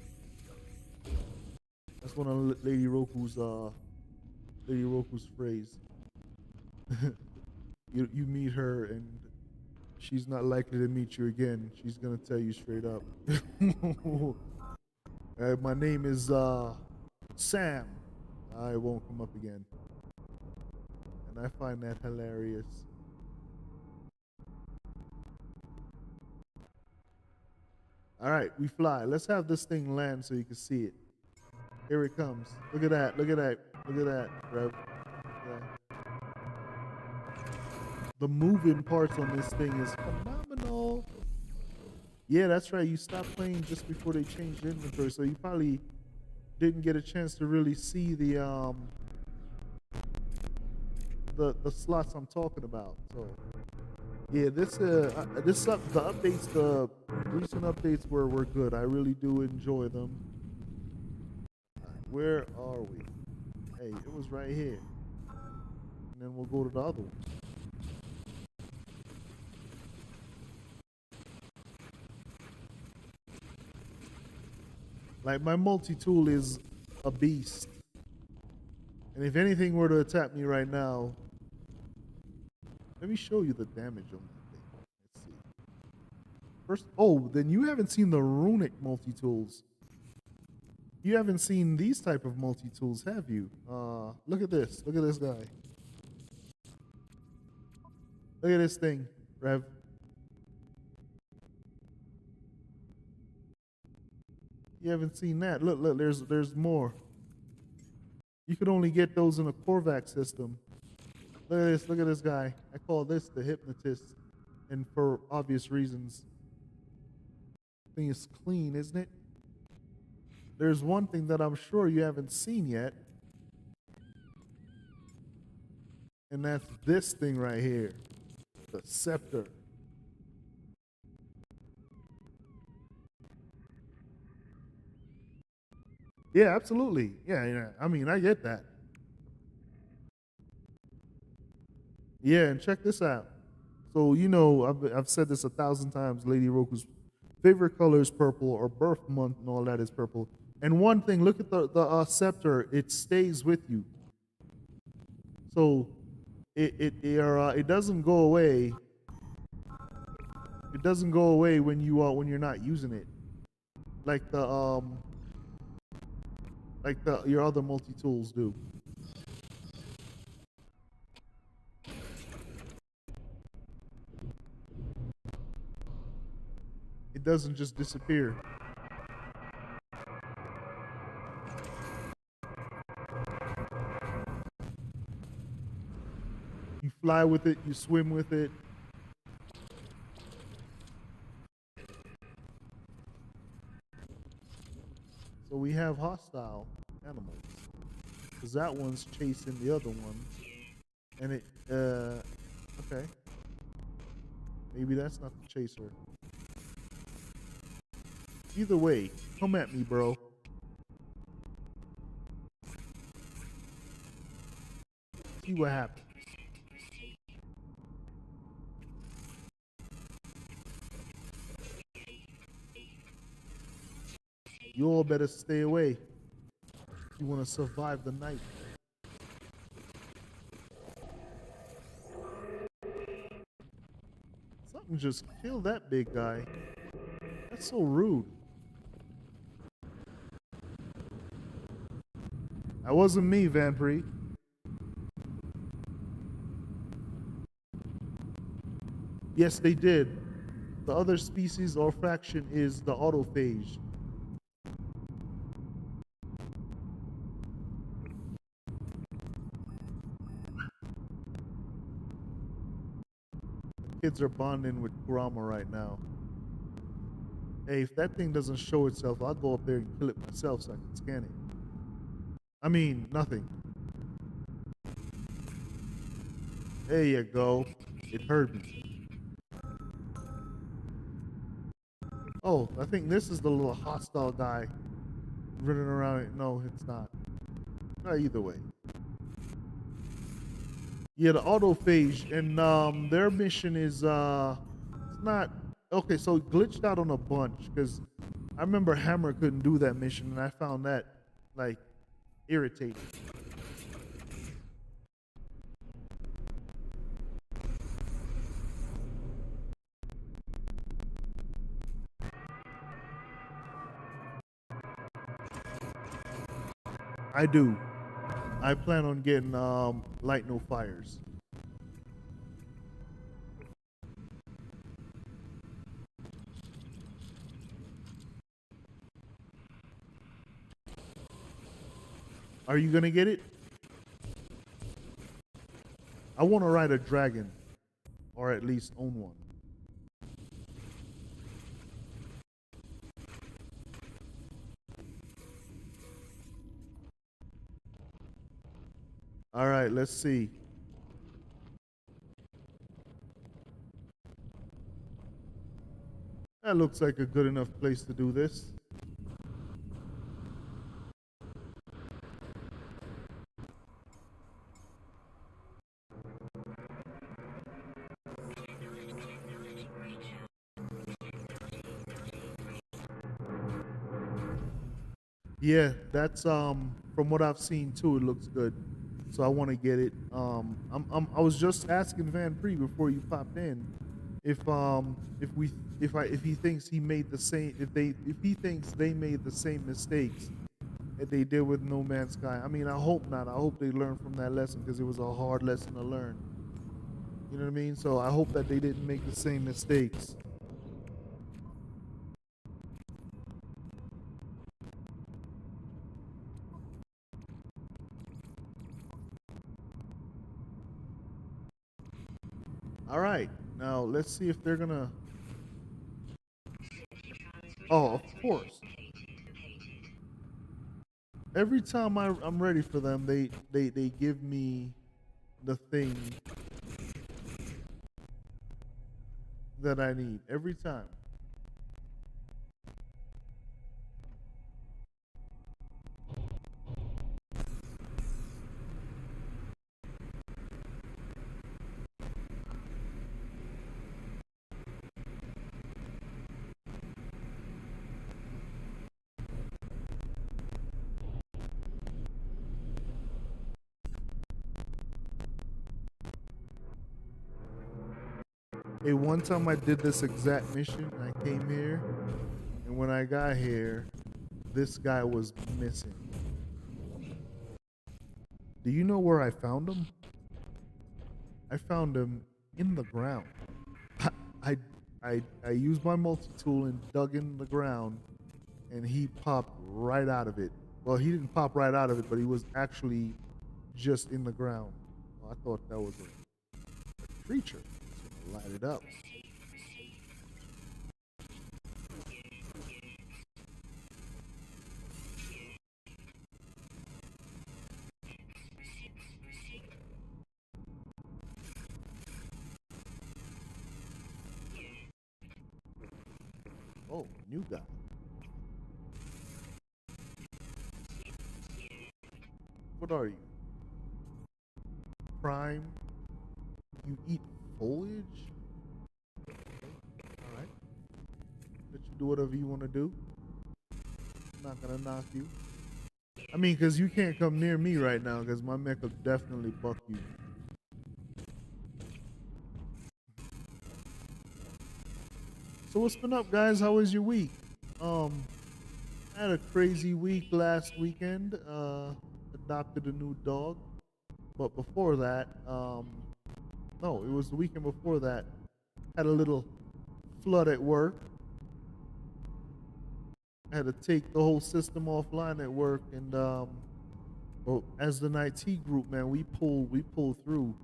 A: That's one of Lady Roku's phrase. You meet her and she's not likely to meet you again. She's gonna tell you straight up. My name is Sam. I won't come up again. And I find that hilarious. All right, we fly. Let's have this thing land so you can see it. Here it comes. Look at that. Look at that. Look at that, Rev. Yeah. The moving parts on this thing is phenomenal. Yeah, that's right. You stopped playing just before they changed the inventory, so you probably didn't get a chance to really see the slots I'm talking about. So yeah, the updates, the recent updates were good. I really do enjoy them. Where are we? Hey, it was right here. And then we'll go to the other one. Like, my multi-tool is a beast. And if anything were to attack me right now, let me show you the damage on that thing. Let's see. First, oh, then you haven't seen the runic multi-tools. You haven't seen these type of multi-tools, have you? Look at this. Look at this guy. Look at this thing, Rev. You haven't seen that. Look, look, there's more. You could only get those in a Korvac system. Look at this guy. I call this the hypnotist, and for obvious reasons. Thing is clean, isn't it? There's one thing that I'm sure you haven't seen yet, and that's this thing right here, the scepter. Yeah, absolutely. Yeah, yeah. I mean, I get that. Yeah, and check this out. So I've said this 1,000 times. Lady Roku's favorite color is purple, or birth month and all that is purple. And one thing, look at the scepter; it stays with you. So it doesn't go away. It doesn't go away when you're not using it, like the your other multi tools do. It doesn't just disappear. You fly with it, you swim with it. So we have hostile animals, because that one's chasing the other one, and it okay, maybe that's not the chaser. Either way, come at me, bro. See what happens. You all better stay away if you want to survive the night. Something just killed that big guy. That's so rude. That wasn't me, Van Pre. Yes, they did. The other species or fraction is the autophage. Kids are bonding with Kurama right now. Hey, if that thing doesn't show itself, I'll go up there and kill it myself so I can scan it. I mean, nothing. There you go. It heard me. Oh, I think this is the little hostile guy running around it. No, it's not. Either way. Yeah, the autophage, and their mission is it's not okay. So it glitched out on a bunch because I remember Hammer couldn't do that mission, and I found that like irritating. I do. I plan on getting light no fires. Are you gonna get it? I want to ride a dragon, or at least own one. All right, let's see. That looks like a good enough place to do this. Yeah, that's from what I've seen too, it looks good. So I want to get it. I was just asking Van Pre before you popped in if he thinks he made the same if he thinks they made the same mistakes that they did with No Man's Sky. I mean, I hope not. I hope they learned from that lesson because it was a hard lesson to learn. You know what I mean? So I hope that they didn't make the same mistakes. All right, now let's see if they're gonna. Oh, of course. Every time I'm ready for them, they give me the thing that I need every time. Hey, one time I did this exact mission. I came here, and when I got here, this guy was missing. Do you know where I found him? I found him in the ground. I I used my multi-tool and dug in the ground, and he popped right out of it. Well, he didn't pop right out of it, but he was actually just in the ground. Well, I thought that was a creature. It's gonna light it up. Oh, new guy. What are you? Prime? You eat foliage? All right. Let you do whatever you want to do. I'm not gonna knock you. I mean, cause you can't come near me right now, cause my mech will definitely buck you. So what's been up, guys? How was your week? I had a crazy week last weekend. Adopted a new dog, but before that, no, it was the weekend before that. Had a little flood at work. I had to take the whole system offline at work, and well, as an IT group, man, we pulled through.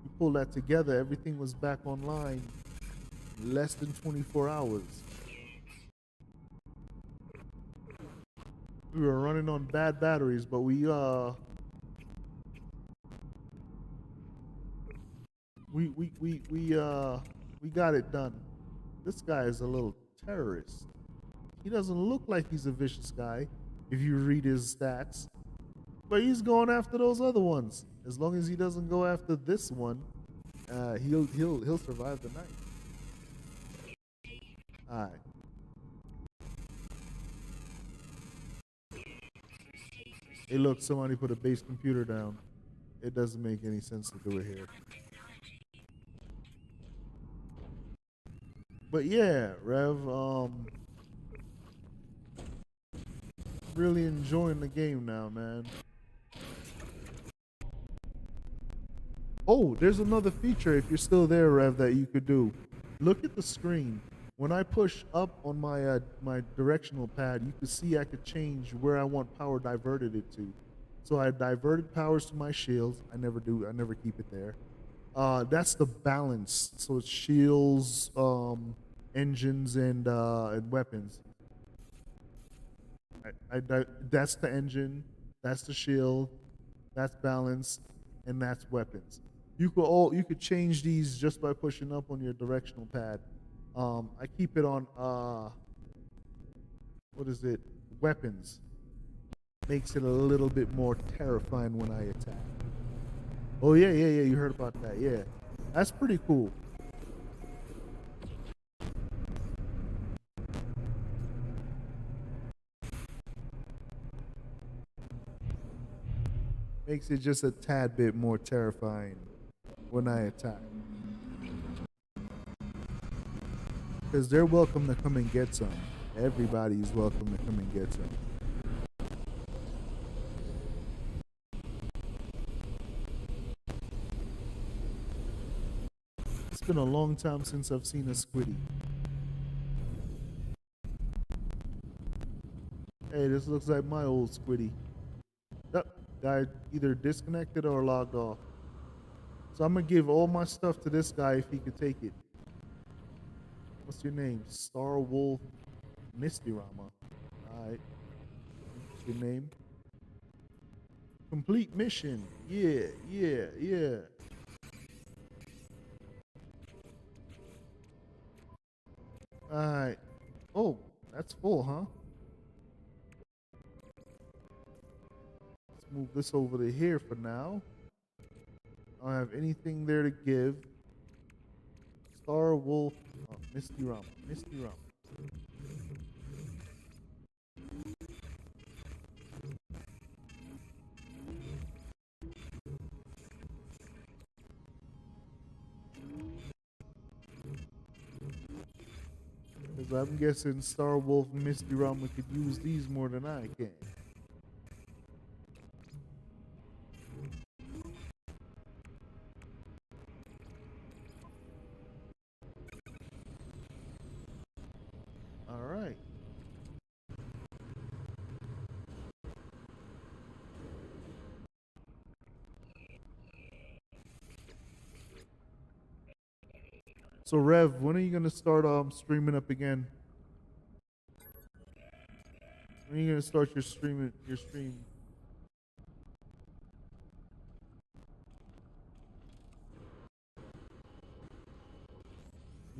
A: We pulled that together. Everything was back online in less than 24 hours. We were running on bad batteries, but we got it done. This guy is a little terrorist. He doesn't look like he's a vicious guy if you read his stats, but he's going after those other ones. As long as he doesn't go after this one, he'll survive the night. All right. Hey, look, somebody put a base computer down. It doesn't make any sense to do it here. But yeah, Rev, really enjoying the game now, man. Oh, there's another feature if you're still there, Rev, that you could do. Look at the screen. When I push up on my directional pad, you can see I could change where I want power diverted it to. So I diverted powers to my shields. I never do. I never keep it there. That's the balance. So it's shields, engines, and weapons. That's the engine. That's the shield. That's balance, and that's weapons. You could change these just by pushing up on your directional pad. I keep it on what is it? Weapons. Makes it a little bit more terrifying when I attack. Oh yeah, yeah, yeah. You heard about that? Yeah, that's pretty cool. Makes it just a tad bit more terrifying when I attack. Because they're welcome to come and get some. Everybody's welcome to come and get some. It's been a long time since I've seen a squiddy. Hey, this looks like my old squiddy. Yep, guy either disconnected or logged off. So I'm gonna give all my stuff to this guy if he could take it. What's your name? Star Wolf Misty Rama. Alright. What's your name? Complete mission. Yeah, yeah, yeah. Alright. Oh, that's full, huh? Let's move this over to here for now. I don't have anything there to give. Star Wolf, Misty Rama. Misty Rama. Because I'm guessing Star Wolf and Misty Rama could use these more than I can. All right. So Rev, when are you gonna start streaming up again? When are you gonna start your stream?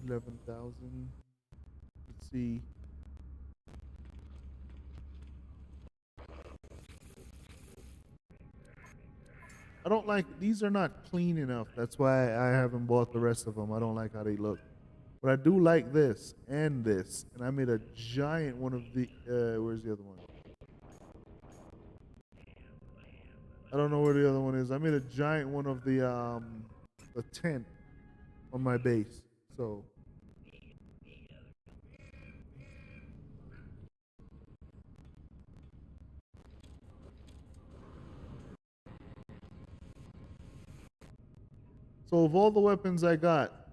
A: 11,000. Let's see. I don't like these are not clean enough. That's why I haven't bought the rest of them. I don't like how they look. But I do like this and this. And I made a giant one of the where's the other one? I don't know where the other one is. I made a giant one of the tent on my base. So of all the weapons I got,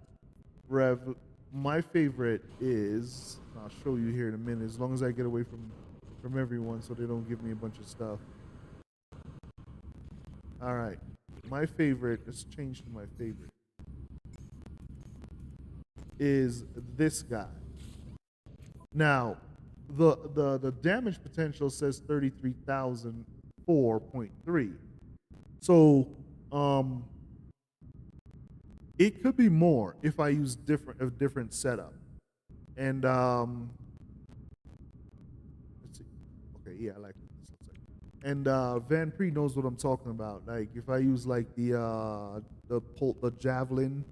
A: Rev, my favorite is I'll show you here in a minute, as long as I get away from everyone so they don't give me a bunch of stuff. All right. My favorite, let's change to my favorite, is this guy. Now, the damage potential says 33,004.3. So, it could be more if I use a different setup. And let's see. Okay, yeah, I like what this looks like. And Van Pre knows what I'm talking about. Like if I use like the javelin.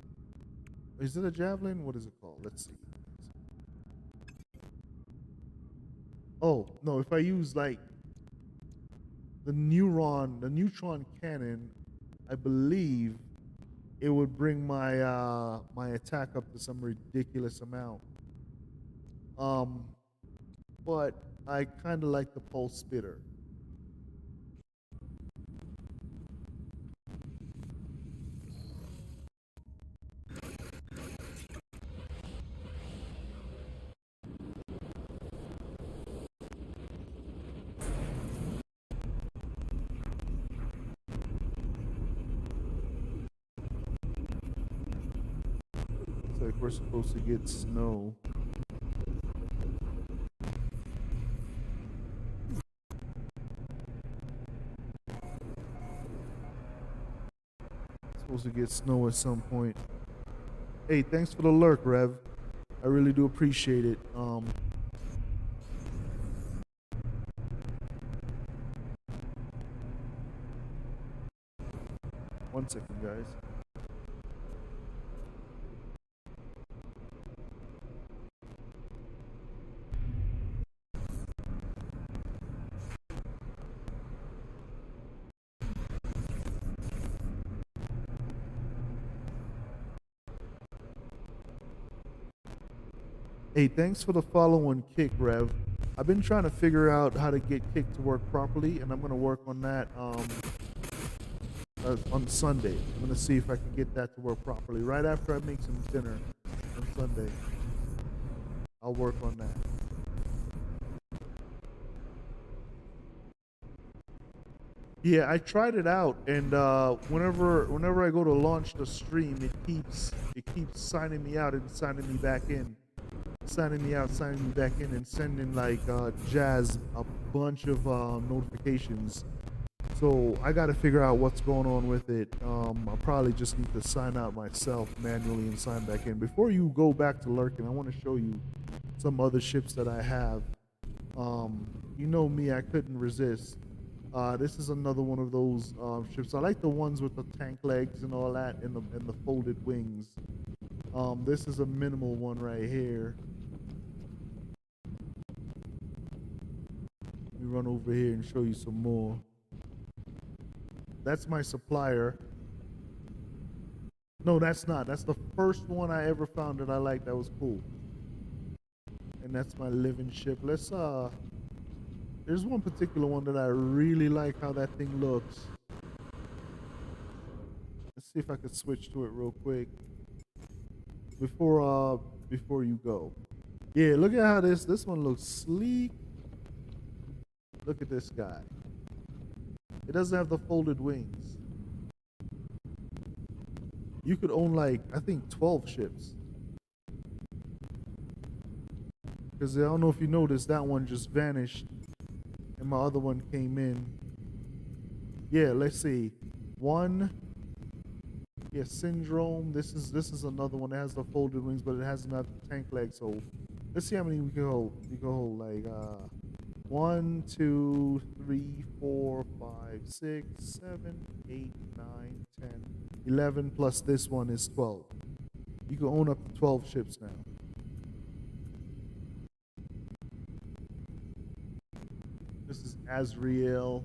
A: Is it a javelin? What is it called? Let's see. Oh, no, if I use like the neutron cannon, I believe it would bring my attack up to some ridiculous amount. But I kind of like the pulse spitter. It's like we're supposed to get snow. Supposed to get snow at some point. Hey, thanks for the lurk, Rev. I really do appreciate it. One second, guys. Hey, thanks for the follow on Kick, Rev. I've been trying to figure out how to get Kick to work properly, and I'm gonna work on that on Sunday. I'm gonna see if I can get that to work properly. Right after I make some dinner on Sunday, I'll work on that. Yeah, I tried it out, and whenever I go to launch the stream, it keeps signing me out and signing me back in, signing me out, signing me back in, and sending like Jazz a bunch of notifications. So I got to figure out what's going on with it. I probably just need to sign out myself manually and sign back in. Before you go back to lurking, I want to show you some other ships that I have. You know me, I couldn't resist. This is another one of those ships. I like the ones with the tank legs and all that, and the folded wings. This is a minimal one right here. Let me run over here and show you some more. That's my supplier. No, that's not. That's the first one I ever found that I liked that was cool. and that's my living ship. There's one particular one that I really like how that thing looks. Let's see if I could switch to it real quick before you go. Yeah, look at how this one looks sleek. Look at this guy. It doesn't have the folded wings. You could own like, I think 12 ships. Because I don't know if you noticed, that one just vanished and my other one came in. Yeah, let's see. One, yeah, Syndrome. This is another one that has the folded wings, but it has not tank legs. So let's see how many we can hold. We can hold like 1, 2, 3, 4, 5, 6, 7, 8, 9, 10, 11 plus this one is 12. You can own up to 12 ships now. This is Azrael.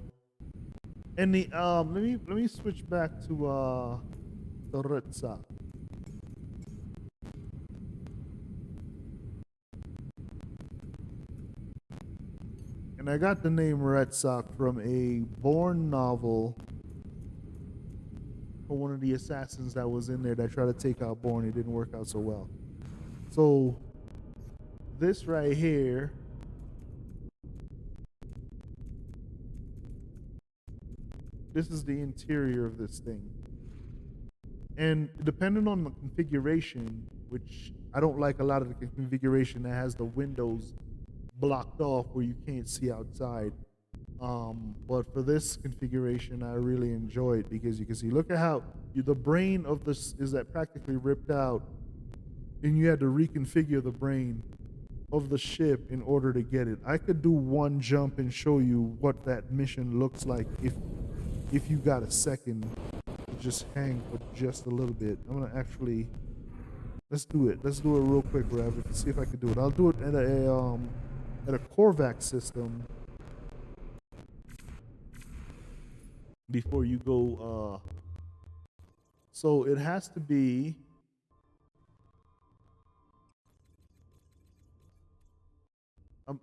A: And the let me switch back to the Ritza. And I got the name Retsak from a Bourne novel for one of the assassins that was in there that tried to take out Bourne. It didn't work out so well. So this right here this is the interior of this thing. And depending on the configuration, which I don't like a lot of the configuration that has the windows blocked off where you can't see outside. But for this configuration, I really enjoy it because you can see, look at how the brain of this is that practically ripped out, and you had to reconfigure the brain of the ship in order to get it. I could do one jump and show you what that mission looks like if you got a second to just hang for just a little bit. I'm gonna actually let's do it. Let's do it real quick, Rev. Let's see if I can do it. I'll do it at a Korvax system before you go. So it has to be.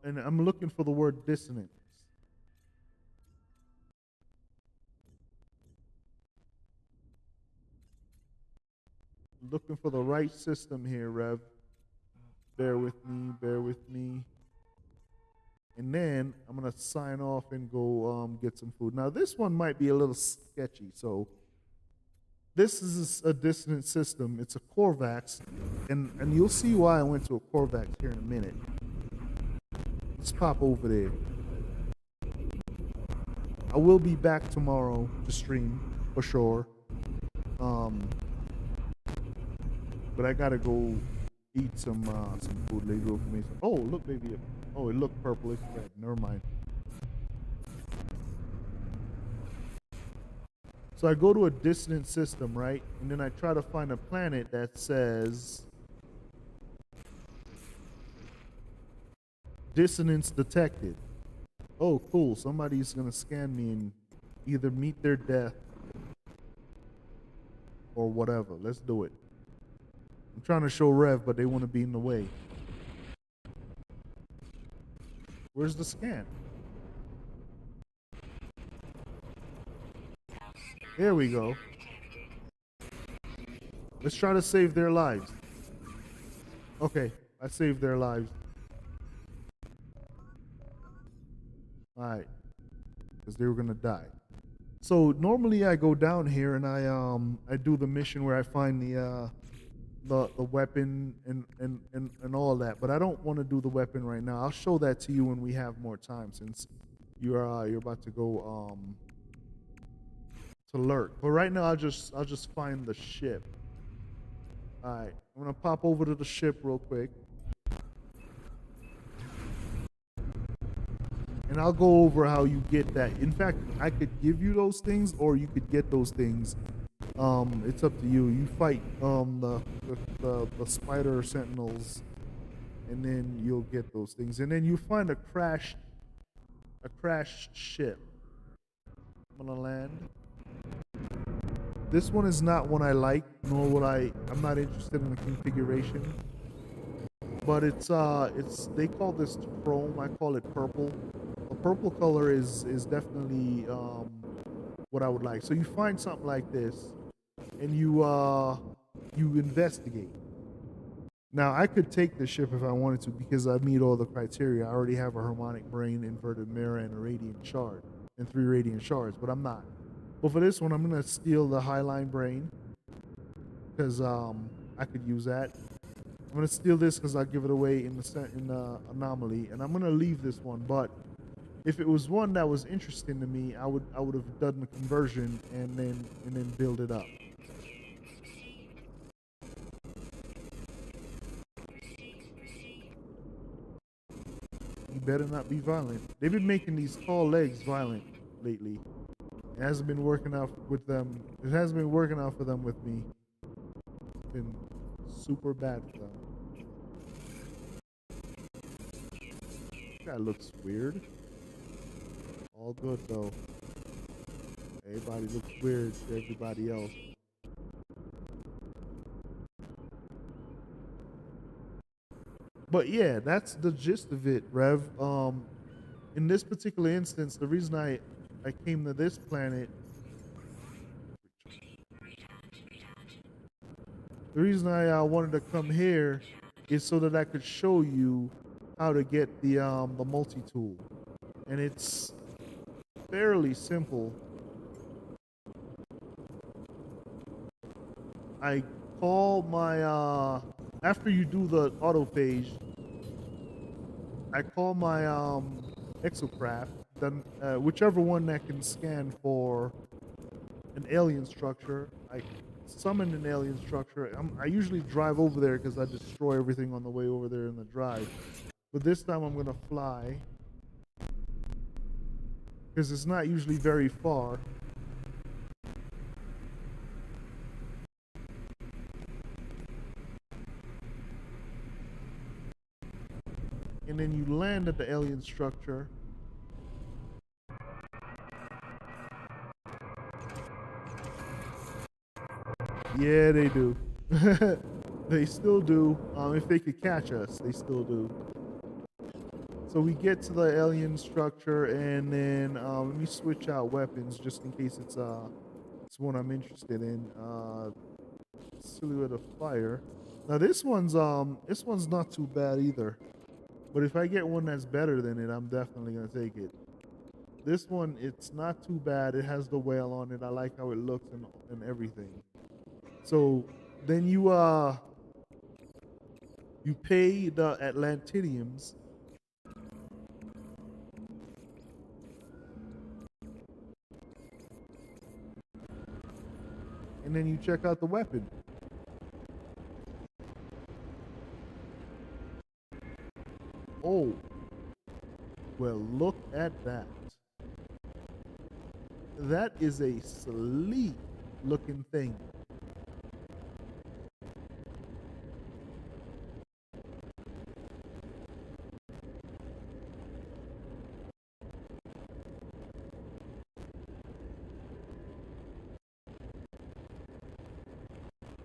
A: And I'm looking for the word dissonance. Looking for the right system here, Rev. Bear with me, bear with me. And then I'm gonna sign off and go get some food. Now this one might be a little sketchy. So this is a dissonant system. It's a Korvax, and you'll see why I went to a Korvax here in a minute. Let's pop over there. I will be back tomorrow to stream for sure. But I gotta go eat some food later for me. Oh, look, maybe oh, it looked purplish. Red. Never mind. So I go to a dissonant system, right? And then I try to find a planet that says dissonance detected. Oh, cool. Somebody's gonna scan me and either meet their death or whatever. Let's do it. I'm trying to show Rev, but they want to be in the way. Where's the scan? There we go. Let's try to save their lives. Okay, I saved their lives. Alright. Because they were gonna die. So normally I go down here and I do the mission where I find the weapon and all that, but I don't want to do the weapon right now. I'll show that to you when we have more time, since you're about to go to lurk. But right now I'll just find the ship. All right, I'm gonna pop over to the ship real quick, and I'll go over how you get that. In fact, I could give you those things, or you could get those things. It's up to you. You fight the spider sentinels, and then you'll get those things. And then you find a crashed ship. I'm gonna land. This one is not one I like, nor would I'm not interested in the configuration. but it's they call this chrome. I call it purple. The purple color is definitely what I would like. So you find something like this, and you investigate. Now I could take the ship if I wanted to because I meet all the criteria. I already have a harmonic brain, inverted mirror, and a radiant shard, and 3 radiant shards. But I'm not. But for this one, I'm gonna steal the highline brain because I could use that. I'm gonna steal this because I'll give it away in the anomaly, and I'm gonna leave this one. But if it was one that was interesting to me, I would have done the conversion and then build it up. You better not be violent. They've been making these tall legs violent lately. It hasn't been working out with them. It hasn't been working out for them with me. It's been super bad for them. That looks weird. All good though. Everybody looks weird to everybody else. But yeah, that's the gist of it, Rev. In this particular instance, the reason I came to this planet, the reason I wanted to come here is so that I could show you how to get the multi tool, and it's fairly simple. I call my after you do the autophage, I call my exocraft, then whichever one that can scan for an alien structure. I summon an alien structure. I usually drive over there because I destroy everything on the way over there in the drive. But this time I'm gonna fly because it's not usually very far. And then you land at the alien structure. Yeah, they do. They still do. If they could catch us, they still do. So we get to the alien structure, and then let me switch out weapons just in case it's one I'm interested in. Silhouette of fire. Now this one's not too bad either. But if I get one that's better than it, I'm definitely gonna take it. This one, it's not too bad. It has the whale on it. I like how it looks and everything. So then you pay the Atlantidiums, and then you check out the weapon. Oh, well, look at that. That is a sleek looking thing.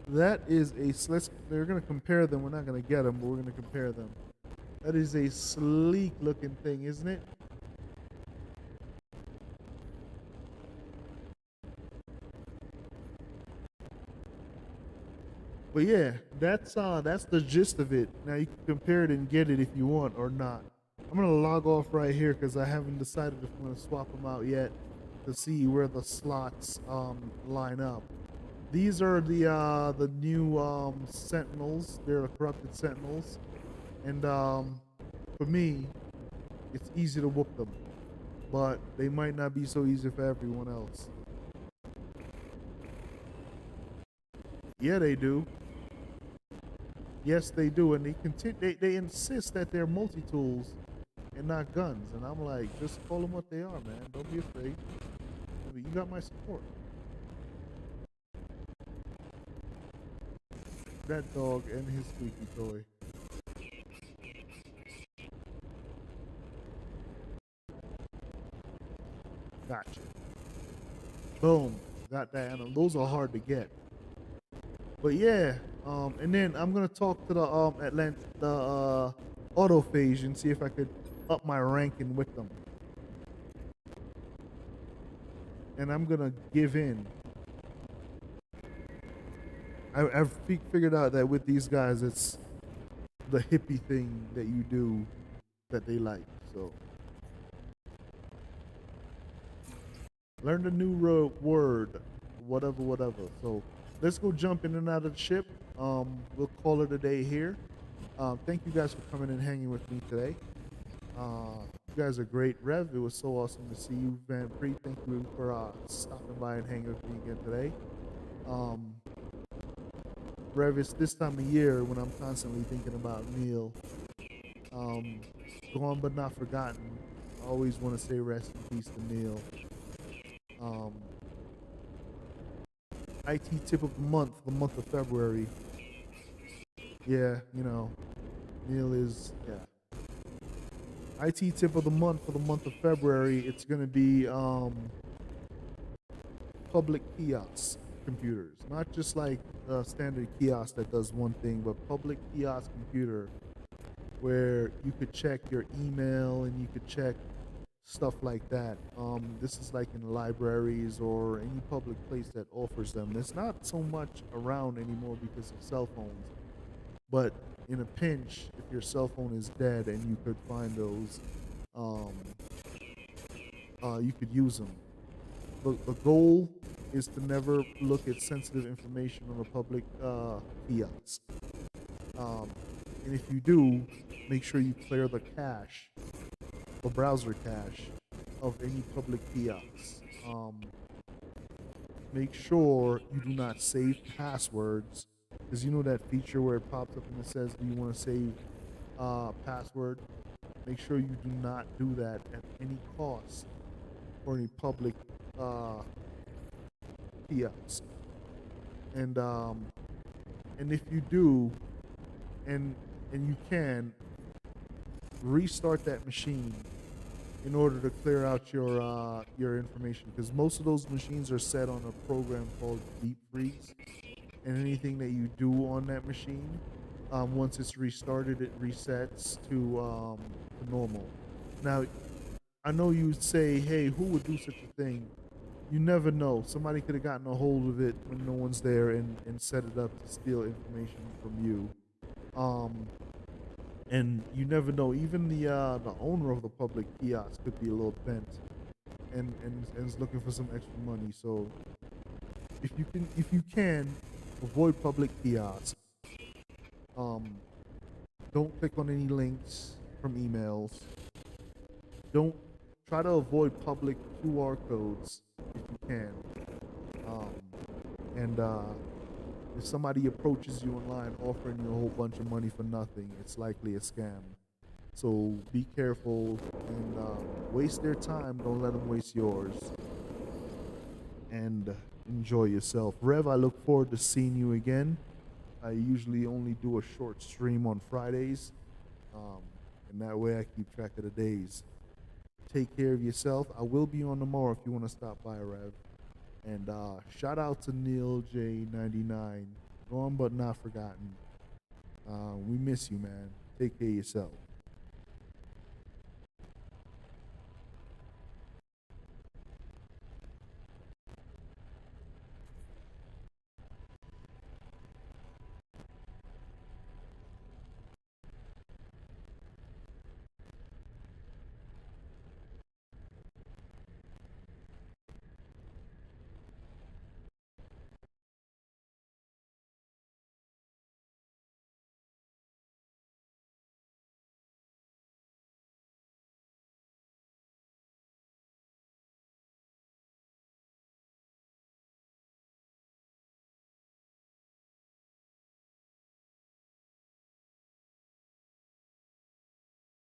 A: That is a let's they're gonna compare them. We're not gonna get them, but we're gonna compare them. That is a sleek looking thing, isn't it? But yeah, that's the gist of it. Now you can compare it and get it if you want or not. I'm gonna log off right here because I haven't decided if I'm gonna swap them out yet to see where the slots line up. These are the new Sentinels. They're the corrupted Sentinels, and for me, it's easy to whoop them, but they might not be so easy for everyone else. Yeah, they do. Yes, they do, and they insist that they're multi tools and not guns, and I'm like, just call them what they are, man. Don't be afraid. I mean, you got my support. That dog and his squeaky toy. Gotcha. Boom. Got that. And those are hard to get. But yeah, And then I'm gonna talk to the autophage and see if I could up my ranking with them. And I'm gonna give in. I've figured out that with these guys, it's the hippie thing that you do that they like. So learn the new word, whatever. So let's go jump in and out of the ship. We'll call it a day here. Thank you guys for coming and hanging with me today. You guys are great. Rev, it was so awesome to see you. Van Preet, thank you for stopping by and hanging with me again today. Rev, it's this time of year when I'm constantly thinking about Neil. Gone but not forgotten. I always want to say rest in peace to Neil. IT tip of the month of February. Yeah, you know, Neil is, yeah. IT tip of the month for the month of February, it's going to be public kiosk computers. Not just like a standard kiosk that does one thing, but public kiosk computer where you could check your email and you could check stuff like that. This is like in libraries or any public place that offers them. There's not so much around anymore because of cell phones. But in a pinch, if your cell phone is dead and you could find those, you could use them. The goal is to never look at sensitive information on a public kiosk. And if you do, make sure you clear the cache, the browser cache of any public kiosks. Make sure you do not save passwords, because you know that feature where it pops up and it says, "Do you want to save password?" Make sure you do not do that at any cost for any public kiosk. And if you do, and you can restart that machine in order to clear out your information, because most of those machines are set on a program called Deep Freeze, and anything that you do on that machine, once it's restarted, it resets to normal. Now, I know you would say, "Hey, who would do such a thing?" You never know. Somebody could have gotten a hold of it when no one's there and set it up to steal information from you. Um, and you never know. Even the owner of the public kiosk could be a little bent and is looking for some extra money. So if you can avoid public kiosks. Um, don't click on any links from emails. Don't try to avoid public QR codes if you can. Um, and if somebody approaches you online offering you a whole bunch of money for nothing, it's likely a scam. So be careful and waste their time. Don't let them waste yours. And enjoy yourself. Rev, I look forward to seeing you again. I usually only do a short stream on Fridays, um, and that way I keep track of the days. Take care of yourself. I will be on tomorrow if you want to stop by, Rev. And shout out to Neil J99. Gone but not forgotten. We miss you, man. Take care of yourself.